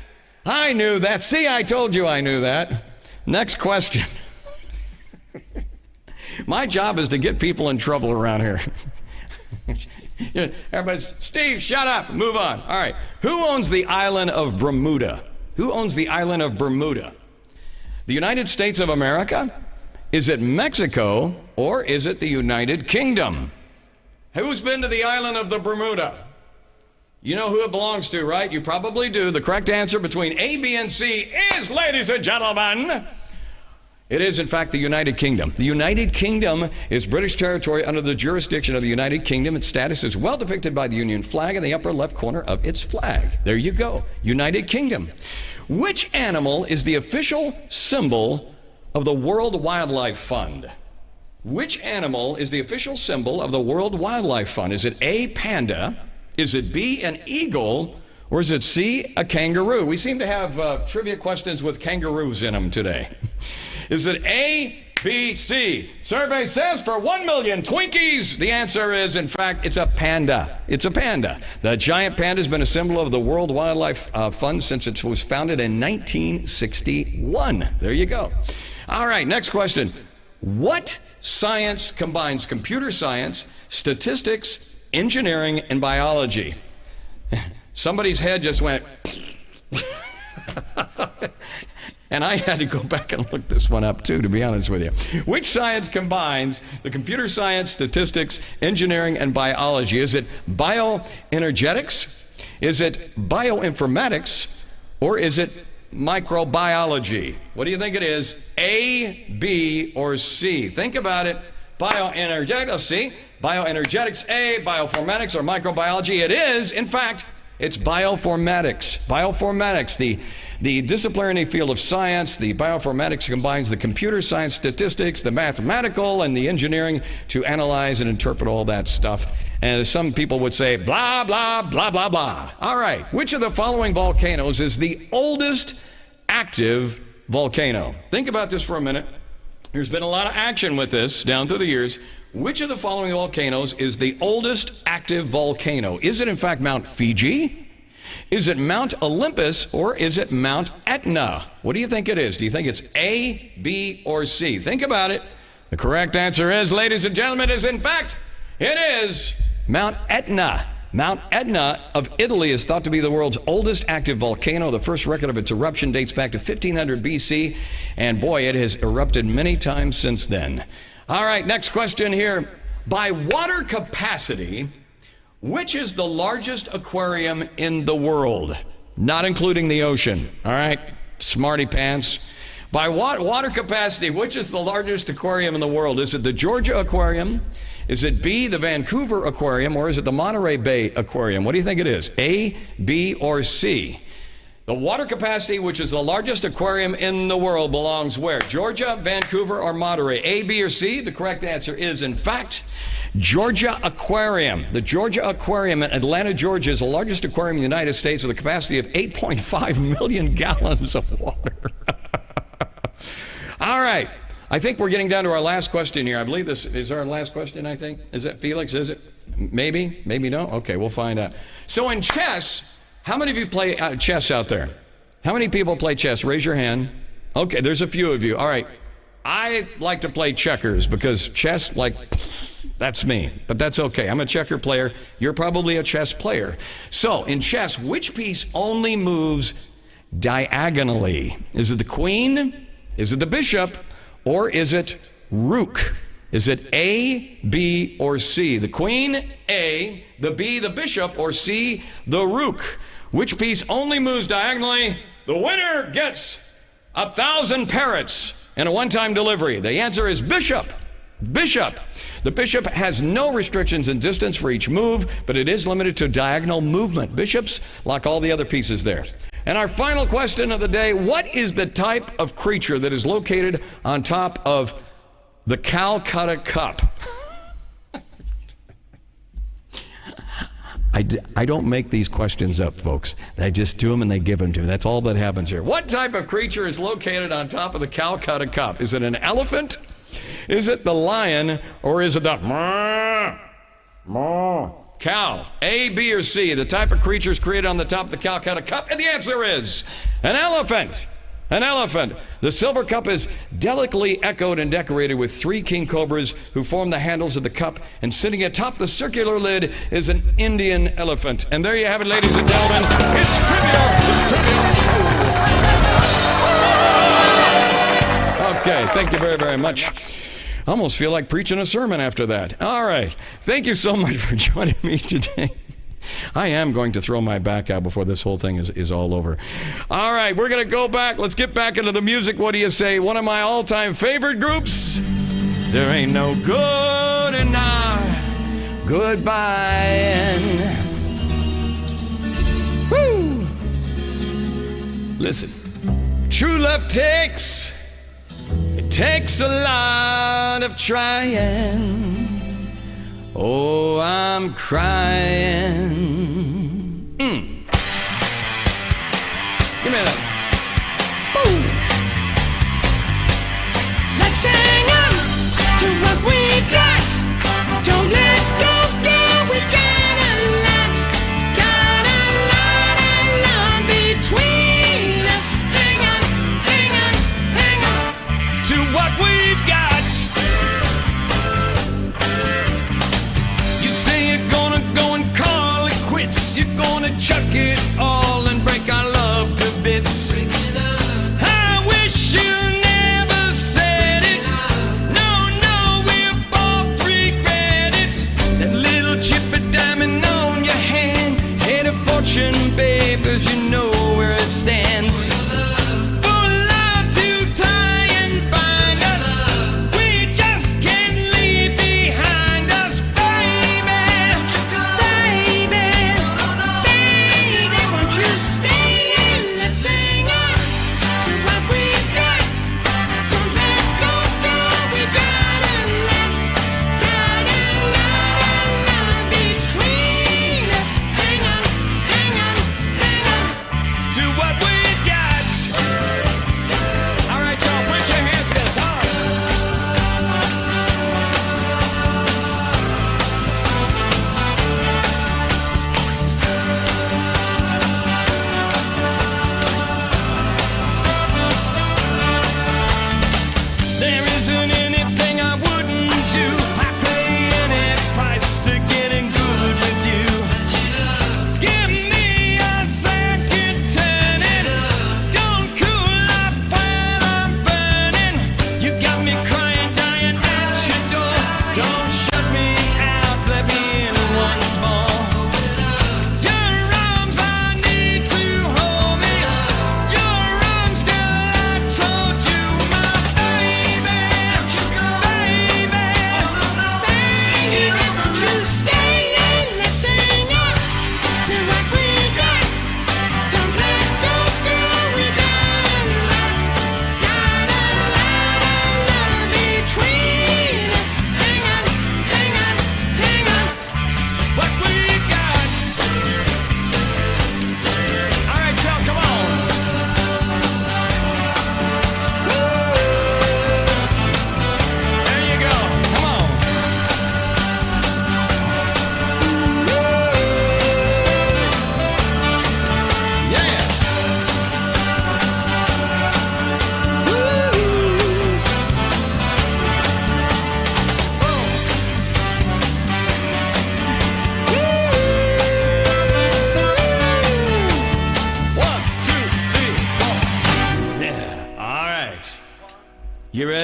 I knew that. See, I told you I knew that. Next question. My job is to get people in trouble around here. Everybody's, Steve, shut up, move on. All right, who owns the island of Bermuda? Who owns the island of Bermuda? The United States of America? Is it Mexico, or is it the United Kingdom? Who's been to the island of the Bermuda? You know who it belongs to, right? You probably do. The correct answer between A, B, and C is, ladies and gentlemen, it is, in fact, the United Kingdom. The United Kingdom is British territory under the jurisdiction of the United Kingdom. Its status is well depicted by the Union flag in the upper left corner of its flag. There you go, United Kingdom. Which animal is the official symbol of the World Wildlife Fund? Which animal is the official symbol of the World Wildlife Fund? Is it A, panda? Is it B, an eagle? Or is it C, a kangaroo? We seem to have trivia questions with kangaroos in them today. Is it A, B, C? Survey says for 1 million Twinkies, the answer is, in fact, it's a panda. It's a panda. The giant panda has been a symbol of the World Wildlife Fund since it was founded in 1961. There you go. All right, next question. What science combines computer science, statistics, engineering, and biology? Somebody's head just went... And I had to go back and look this one up too, to be honest with you. Which science combines the computer science, statistics, engineering, and biology? Is it bioenergetics? Is it bioinformatics? Or is it microbiology? What do you think it is? A, B, or C? Think about it. bioenergetics, let's see, bioenergetics A, bioformatics, or microbiology. It is, in fact, it's bioformatics. Bioformatics, the disciplinary field of science. The bioformatics combines the computer science, statistics, the mathematical, and the engineering to analyze and interpret all that stuff. And some people would say, blah, blah, blah, blah, blah. All right, which of the following volcanoes is the oldest active volcano? Think about this for a minute. There's been a lot of action with this down through the years. Which of the following volcanoes is the oldest active volcano? Is it in fact Mount Fiji? Is it Mount Olympus, or is it Mount Etna? What do you think it is? Do you think it's A, B, or C? Think about it. The correct answer is, ladies and gentlemen, is in fact, it is Mount Etna. Mount Etna of Italy is thought to be the world's oldest active volcano. The first record of its eruption dates back to 1500 BC, and boy, it has erupted many times since then. All right, next question here. By water capacity, which is the largest aquarium in the world? Not including the ocean, all right? Smarty pants. By water capacity, which is the largest aquarium in the world? Is it the Georgia Aquarium? Is it B, the Vancouver Aquarium, or is it the Monterey Bay Aquarium? What do you think it is? A, B, or C? The water capacity, which is the largest aquarium in the world, belongs where? Georgia, Vancouver, or Monterey? A, B, or C? The correct answer is, in fact, Georgia Aquarium. The Georgia Aquarium in Atlanta, Georgia is the largest aquarium in the United States with a capacity of 8.5 million gallons of water. All right. I think we're getting down to our last question here. I believe this is our last question, I think. Is it, Felix? Is it? Maybe? Maybe no? Okay, we'll find out. So in chess, how many of you play chess out there? How many people play chess? Raise your hand. Okay, there's a few of you. All right. I like to play checkers because chess, like, that's me. But that's okay. I'm a checker player. You're probably a chess player. So in chess, which piece only moves diagonally? Is it the queen? Is it the bishop? Or is it rook? Is it A, B, or C? The queen, A, the B, the bishop, or C, the rook? Which piece only moves diagonally? The winner gets 1,000 parrots and a one-time delivery. The answer is bishop. Bishop. The bishop has no restrictions in distance for each move, but it is limited to diagonal movement. Bishops, like all the other pieces there. And our final question of the day, what is the type of creature that is located on top of the Calcutta Cup? I don't make these questions up, folks. I just do them and they give them to me. That's all that happens here. What type of creature is located on top of the Calcutta Cup? Is it an elephant? Is it the lion? Or is it the cow? A, B, or C? The type of creature is created on the top of the Calcutta Cup? And the answer is an elephant. An elephant. The silver cup is delicately echoed and decorated with 3 king cobras who form the handles of the cup, and sitting atop the circular lid is an Indian elephant. And there you have it, ladies and gentlemen. It's trivial. It's trivial. Okay, thank you very, very much. I almost feel like preaching a sermon after that. All right. Thank you so much for joining me today. I am going to throw my back out before this whole thing is all over. All right, we're going to go back. Let's get back into the music. What do you say? One of my all-time favorite groups. There ain't no good in our goodbye. Woo! Listen. True love takes a lot of trying. Oh, I'm crying. Give me that. Boom. Let's hang on to what we've got. Don't let go, girl. We got a lot between us. Hang on, hang on, hang on to what we've got.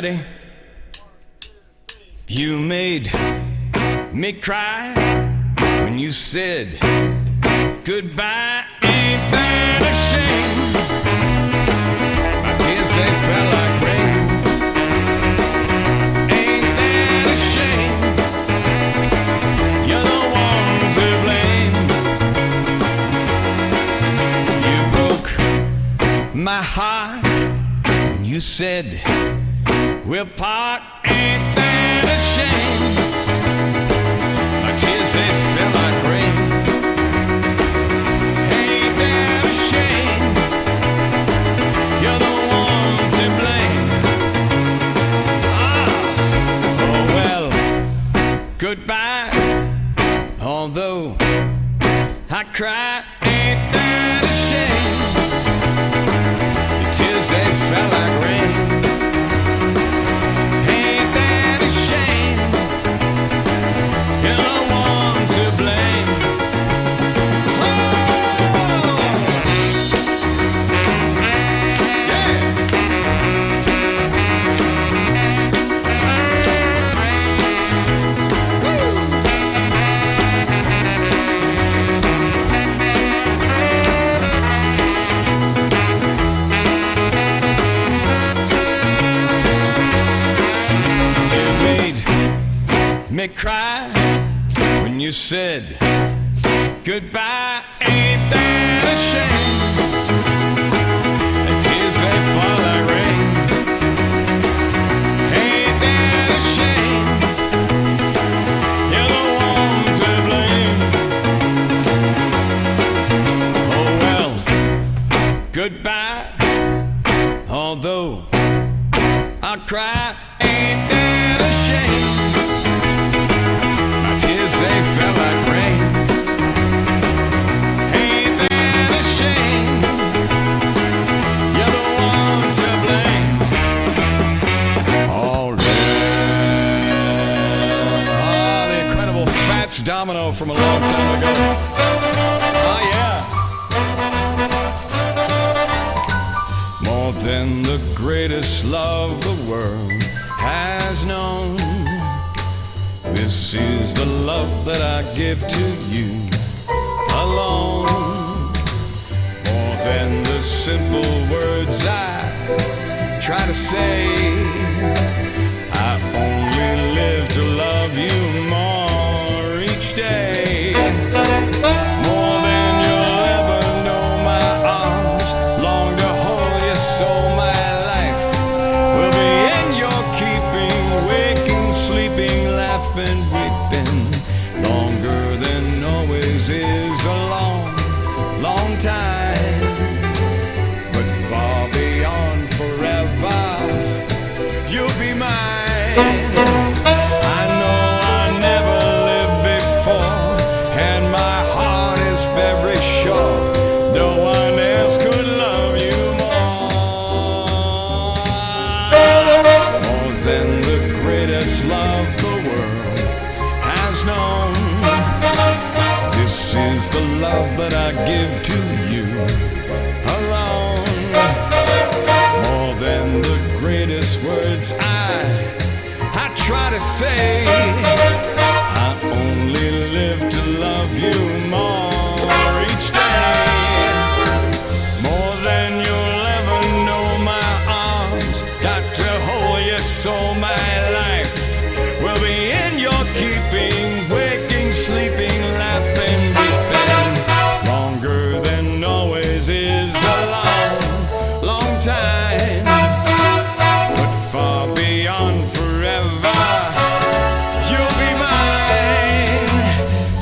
Ready? You made me cry when you said goodbye. Ain't that a shame? My tears, they fell like rain. Ain't that a shame? You're the one to blame. You broke my heart when you said we'll part. Ain't that a shame? My tears, they fell like rain. Ain't that a shame? You're the one to blame. Oh well, goodbye. Although I cry, ain't that a shame? Your tears, they fell like rain. Ain't that a shame? You're the one to blame. Oh. Yeah. Me cry when you said goodbye. Ain't that a shame? The tears, they fall like rain. Ain't that a shame? You're the one to blame. Oh well, goodbye. Although I cry, ain't that a shame? They fell like rain. Ain't that a shame? You're the one to blame. All right. Oh, the incredible Fats Domino from a long time ago. Oh, yeah. More than the greatest love the world has known. This is the love that I give to you alone. More than the simple words I try to say. I only live to love you more each day. More than you'll ever know, my arms long to hold you, so my life will be in your keeping, waking, sleeping, laughing, weeping, longer than always is a long, long time, but far beyond forever, you'll be mine. I know I never lived before, and my heart is very sure no one else could love you more. More than the greatest love the world has known. This is the love that I give to you alone. More than the greatest words I try to say. I only live to love you more each day. More than you'll ever know, my arms got to hold you, so my life will be in your keeping, waking, sleeping, laughing, weeping, longer than always is a long, long time, but far beyond forever, you'll be mine.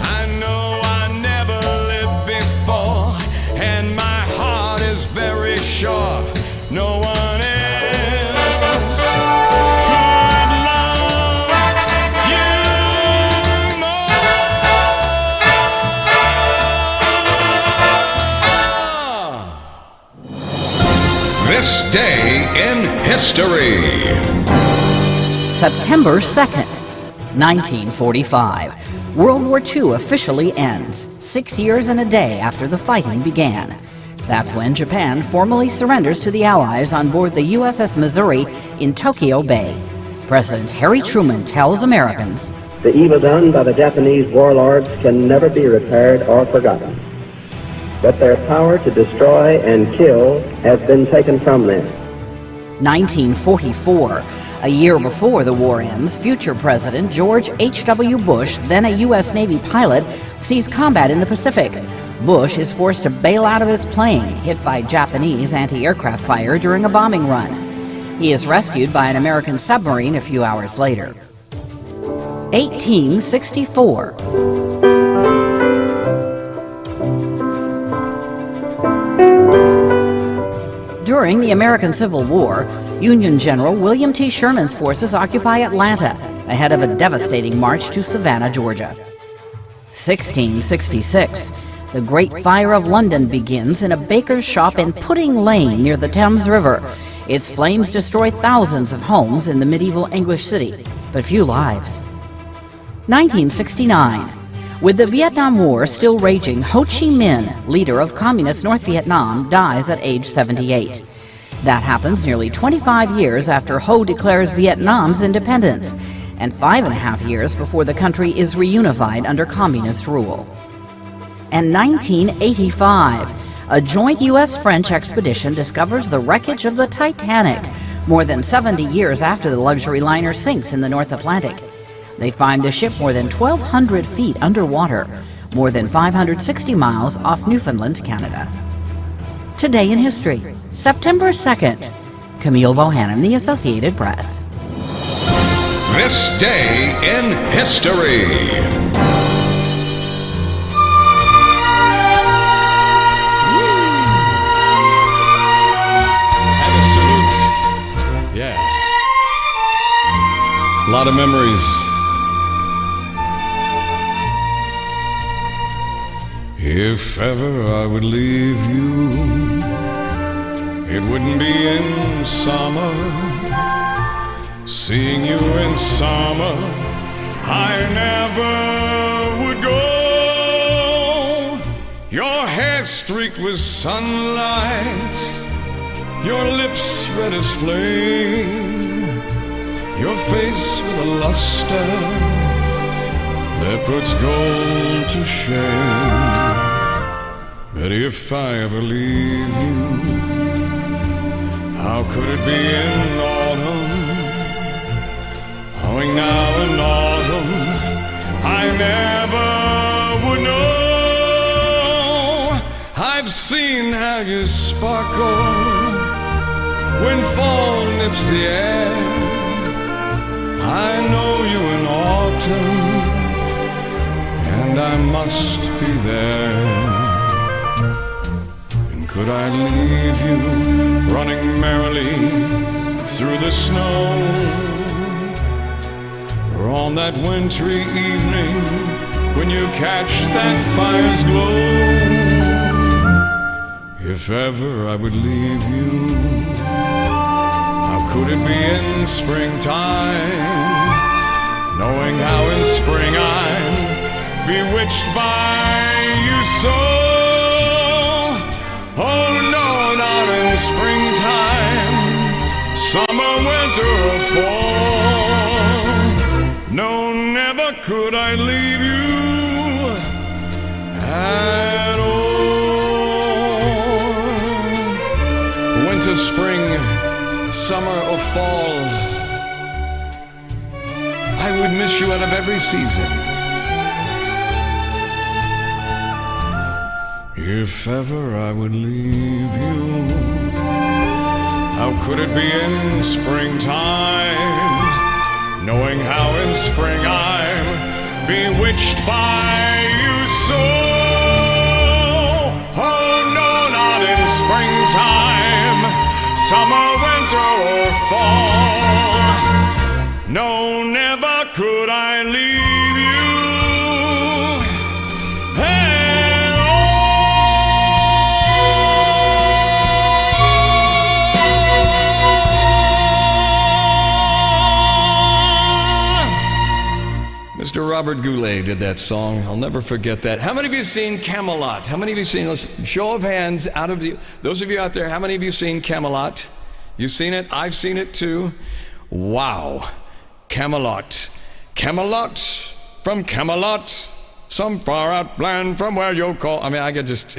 I know I never lived before, and my heart is very sure no one else could love you more. This day in history. September 2nd, 1945. World War II officially ends, 6 years and a day after the fighting began. That's when Japan formally surrenders to the Allies on board the USS Missouri in Tokyo Bay. President Harry Truman tells Americans, "The evil done by the Japanese warlords can never be repaired or forgotten. But their power to destroy and kill has been taken from them." 1944. A year before the war ends, future President George H.W. Bush, then a U.S. Navy pilot, sees combat in the Pacific. Bush is forced to bail out of his plane, hit by Japanese anti-aircraft fire during a bombing run. He is rescued by an American submarine a few hours later. 1864. During the American Civil War, Union General William T. Sherman's forces occupy Atlanta ahead of a devastating march to Savannah, Georgia. 1666. The Great Fire of London begins in a baker's shop in Pudding Lane near the Thames River. Its flames destroy thousands of homes in the medieval English city, but few lives. 1969. With the Vietnam War still raging, Ho Chi Minh, leader of Communist North Vietnam, dies at age 78. That happens nearly 25 years after Ho declares Vietnam's independence, and 5.5 years before the country is reunified under communist rule. And 1985, a joint U.S.-French expedition discovers the wreckage of the Titanic, more than 70 years after the luxury liner sinks in the North Atlantic. They find the ship more than 1,200 feet underwater, more than 560 miles off Newfoundland, Canada. Today in history, September 2nd. Camille Bohannon, The Associated Press. This day in history. And a salute. Yeah. A lot of memories. If ever I would leave you, it wouldn't be in summer. Seeing you in summer, I never would go. Your hair streaked with sunlight, your lips red as flame, your face with a luster that puts gold to shame. But if I ever leave you, how could it be in autumn? Knowing now in autumn, I never would know. I've seen how you sparkle when fall nips the air. I know you in autumn, and I must be there. And could I leave you running merrily through the snow, or on that wintry evening when you catch that fire's glow? If ever I would leave you, how could it be in springtime, knowing how in spring I'm bewitched by you so? Oh no, not in springtime, summer, winter, or fall. No, never could I leave you at all. Winter, spring, summer, or fall, I would miss you out of every season. If ever I would leave you, how could it be in springtime, knowing how in spring I'm bewitched by you so? Oh no, not in springtime, summer, winter, or fall. No, never could I leave you at all. Mr. Robert Goulet did that song. I'll never forget that. How many of you seen Camelot? How many of you seen, let's show of hands out of you, those of you out there, how many of you seen Camelot? You've seen it? I've seen it too. Wow. Camelot. Camelot, from Camelot, some far out land from where you'll call. I mean, I get just,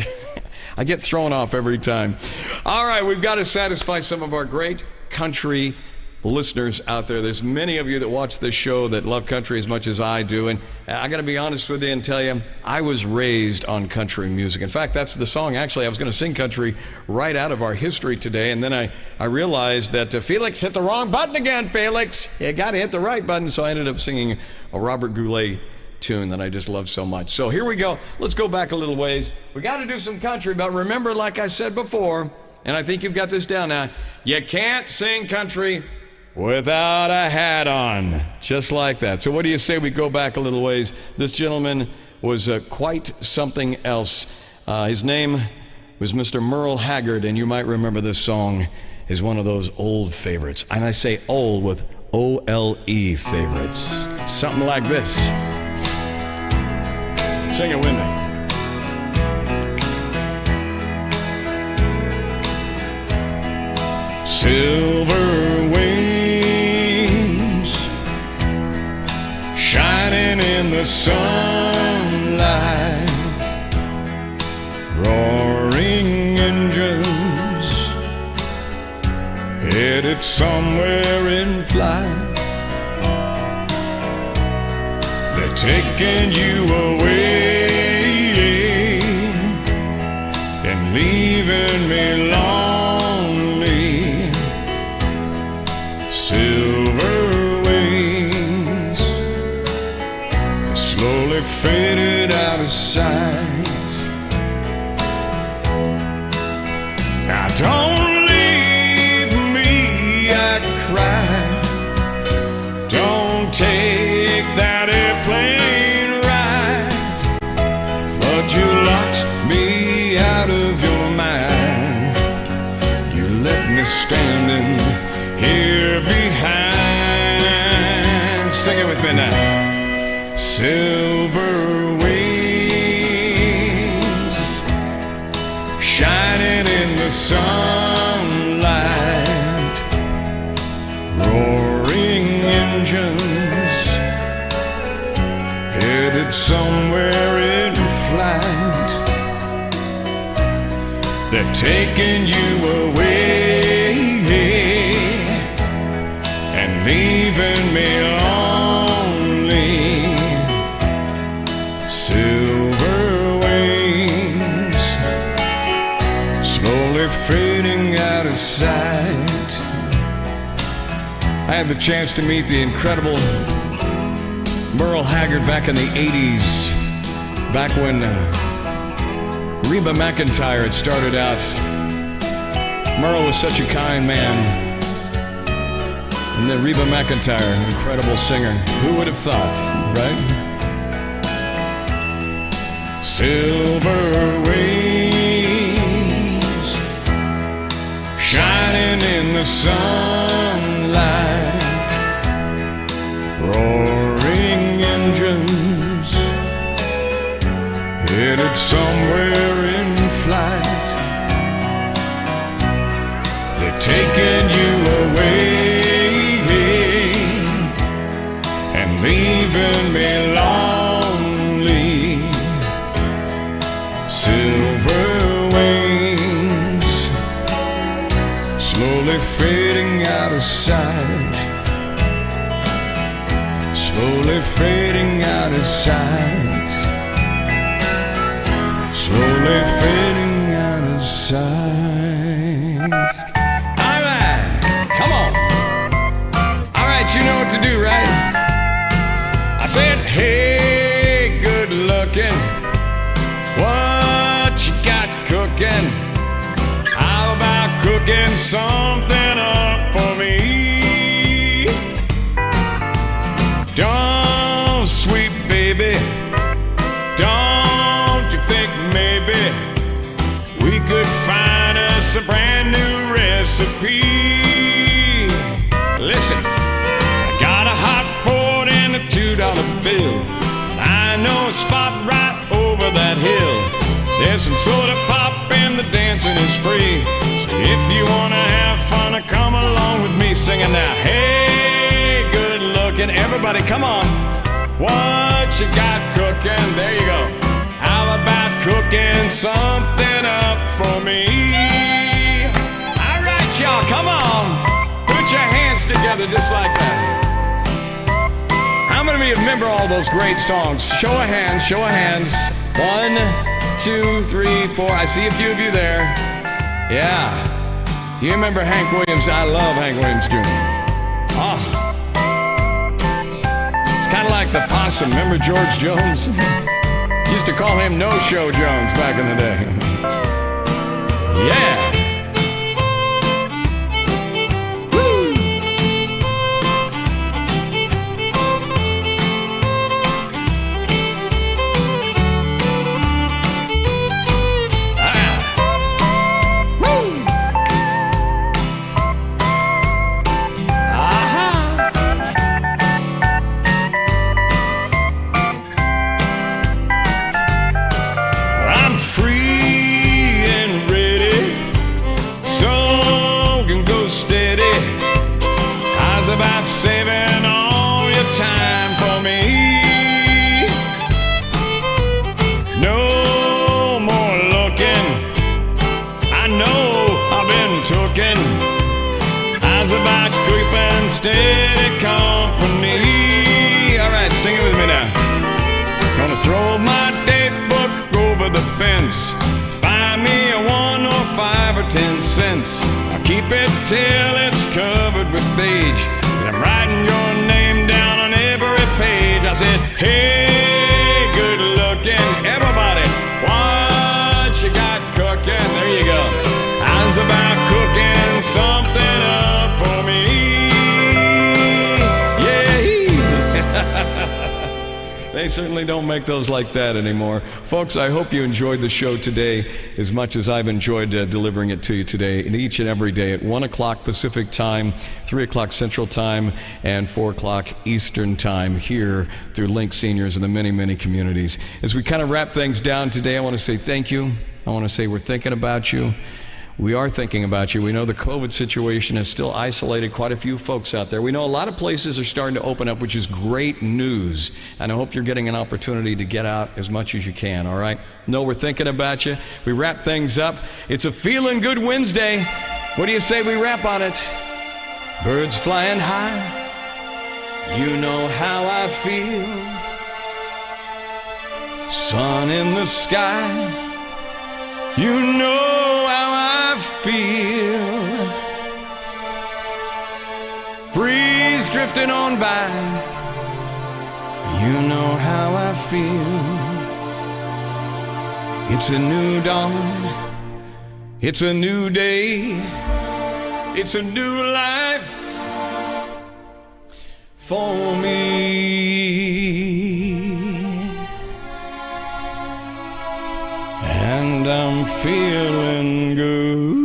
I get thrown off every time. All right, we've got to satisfy some of our great country listeners out there. There's many of you that watch this show that love country as much as I do, and I got to be honest with you and tell you, I was raised on country music. In fact, that's the song, actually, I was going to sing country right out of our history today, and then I realized that Felix hit the wrong button again, Felix. You got to hit the right button, so I ended up singing a Robert Goulet tune that I just love so much. So here we go. Let's go back a little ways. We got to do some country, but remember, like I said before, and I think you've got this down now, you can't sing country without a hat on, just like that. So what do you say we go back a little ways? This gentleman was quite something else. His name was Mr. Merle Haggard, and you might remember this song is one of those old favorites. And I say old with O-L-E favorites. Something like this. Sing it with me. Silver wings shining in the sunlight, roaring engines headed somewhere in flight. They're taking you away and leaving me lonely. Silver wings slowly faded out of sight. Now don't leave me, I cried. Don't take that airplane ride. But you locked me out of your mind. You let me standing here behind. Sing it with me now. Silver wings shining in the sunlight, roaring engines headed somewhere in flight. They're taking you away and leaving me lonely. Silver wings slowly fading out of sight. I had the chance to meet the incredible Merle Haggard back in the 80s, back when Reba McEntire had started out. Merle was such a kind man. And then Reba McEntire, incredible singer. Who would have thought, right? Silver wings shining in the sunlight, roaring engines headed somewhere in flight. They're taking you away and leaving me lonely. Silver wings slowly fading out of sight, slowly fading out of sight, slowly fading out of sight. All right, come on. All right, you know what to do, right? I said, hey, good looking, what you got cooking? How about cooking something up for me? Don't, sweet baby, don't you think maybe we could find us a brand new recipe? Listen, I got a hot pot and a $2 bill. free. So if you wanna have fun, come along with me singing now. Hey, good looking, everybody, come on. What you got cooking? There you go. How about cooking something up for me? All right, y'all, come on. Put your hands together just like that. How many of you remember all those great songs? Show of hands, show of hands. 1, 2, 3, 4. I see a few of you there. Yeah. You remember Hank Williams? I love Hank Williams Jr. Oh. It's kind of like the possum. Remember George Jones? Used to call him No-Show Jones back in the day. Yeah. About saving all your time for me. No more looking. I know I've been tooken. I was about keeping steady company. All right, sing it with me now. Gonna throw my date book over the fence. Buy me a 1 or 5 or 10 cents. I'll keep it till it's covered with beige. I'm writing your name down on every page. I said, hey, good looking, everybody, what you got cooking? There you go. I was about cooking something up for me. Yeah. They certainly don't make those like that anymore. Folks, I hope you enjoyed the show today as much as I've enjoyed delivering it to you today, and each and every day at 1 o'clock Pacific time, 3 o'clock Central time, and 4 o'clock Eastern time here through Link Seniors and the many, many communities. As we kind of wrap things down today, I want to say thank you. I want to say we're thinking about you. We are thinking about you. We know the COVID situation has still isolated quite a few folks out there. We know a lot of places are starting to open up, which is great news. And I hope you're getting an opportunity to get out as much as you can, all right? No, we're thinking about you. We wrap things up. It's a Feeling Good Wednesday. What do you say we wrap on it? Birds flying high. You know how I feel. Sun in the sky. You know how I feel. Breeze drifting on by. You know how I feel. It's a new dawn. It's a new day. It's a new life for me. And I'm feeling good.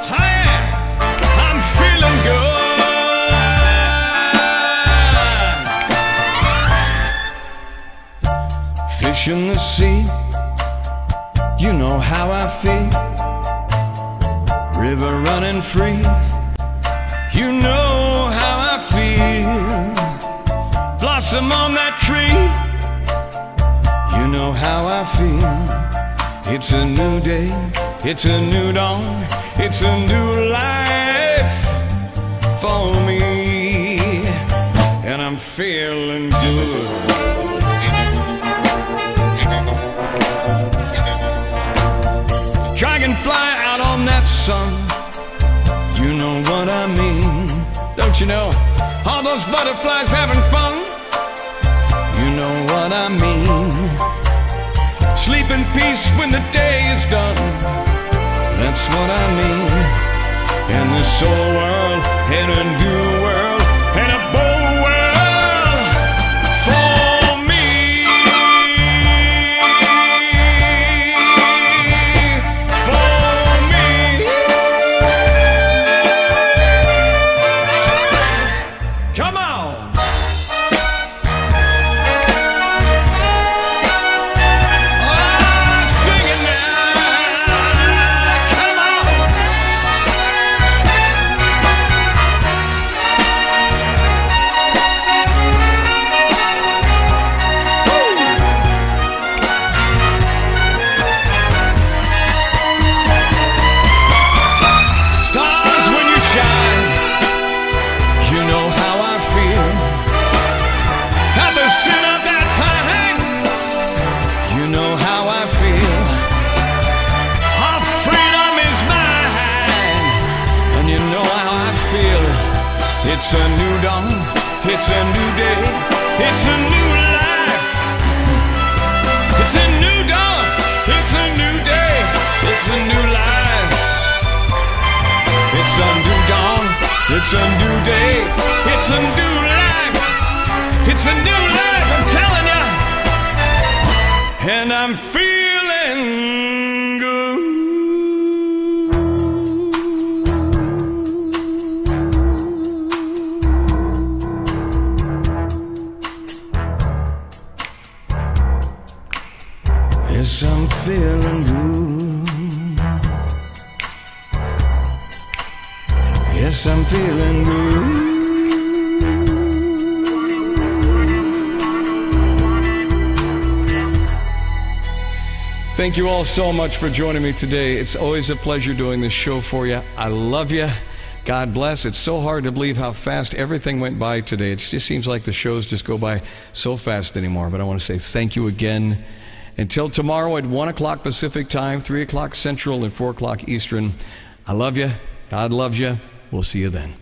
Hi, I'm feeling good. Fish in the sea, you know how I feel. River running free, you know how I feel. Blossom on that tree, you know how I feel. It's a new day, it's a new dawn, it's a new life for me. And I'm feeling good. Dragonfly out on that sun, you know what I mean. Don't you know? All those butterflies having fun, you know what I mean. Sleep in peace when the day is done, that's what I mean. In this old world, in a new world, in a bold world for me. For me. Come on. It's a new dawn, it's a new day, it's a new life. It's a new dawn, it's a new day, it's a new life. It's a new dawn, it's a new day, it's a new life. It's a new life, I'm telling you. And I'm feeling good. Yes, I'm feeling good. Yes, I'm feeling good. Thank you all so much for joining me today. It's always a pleasure doing this show for you. I love you. God bless. It's so hard to believe how fast everything went by today. It just seems like the shows just go by so fast anymore. But I want to say thank you again. Until tomorrow at 1 o'clock Pacific time, 3 o'clock Central, and 4 o'clock Eastern. I love you. God loves you. We'll see you then.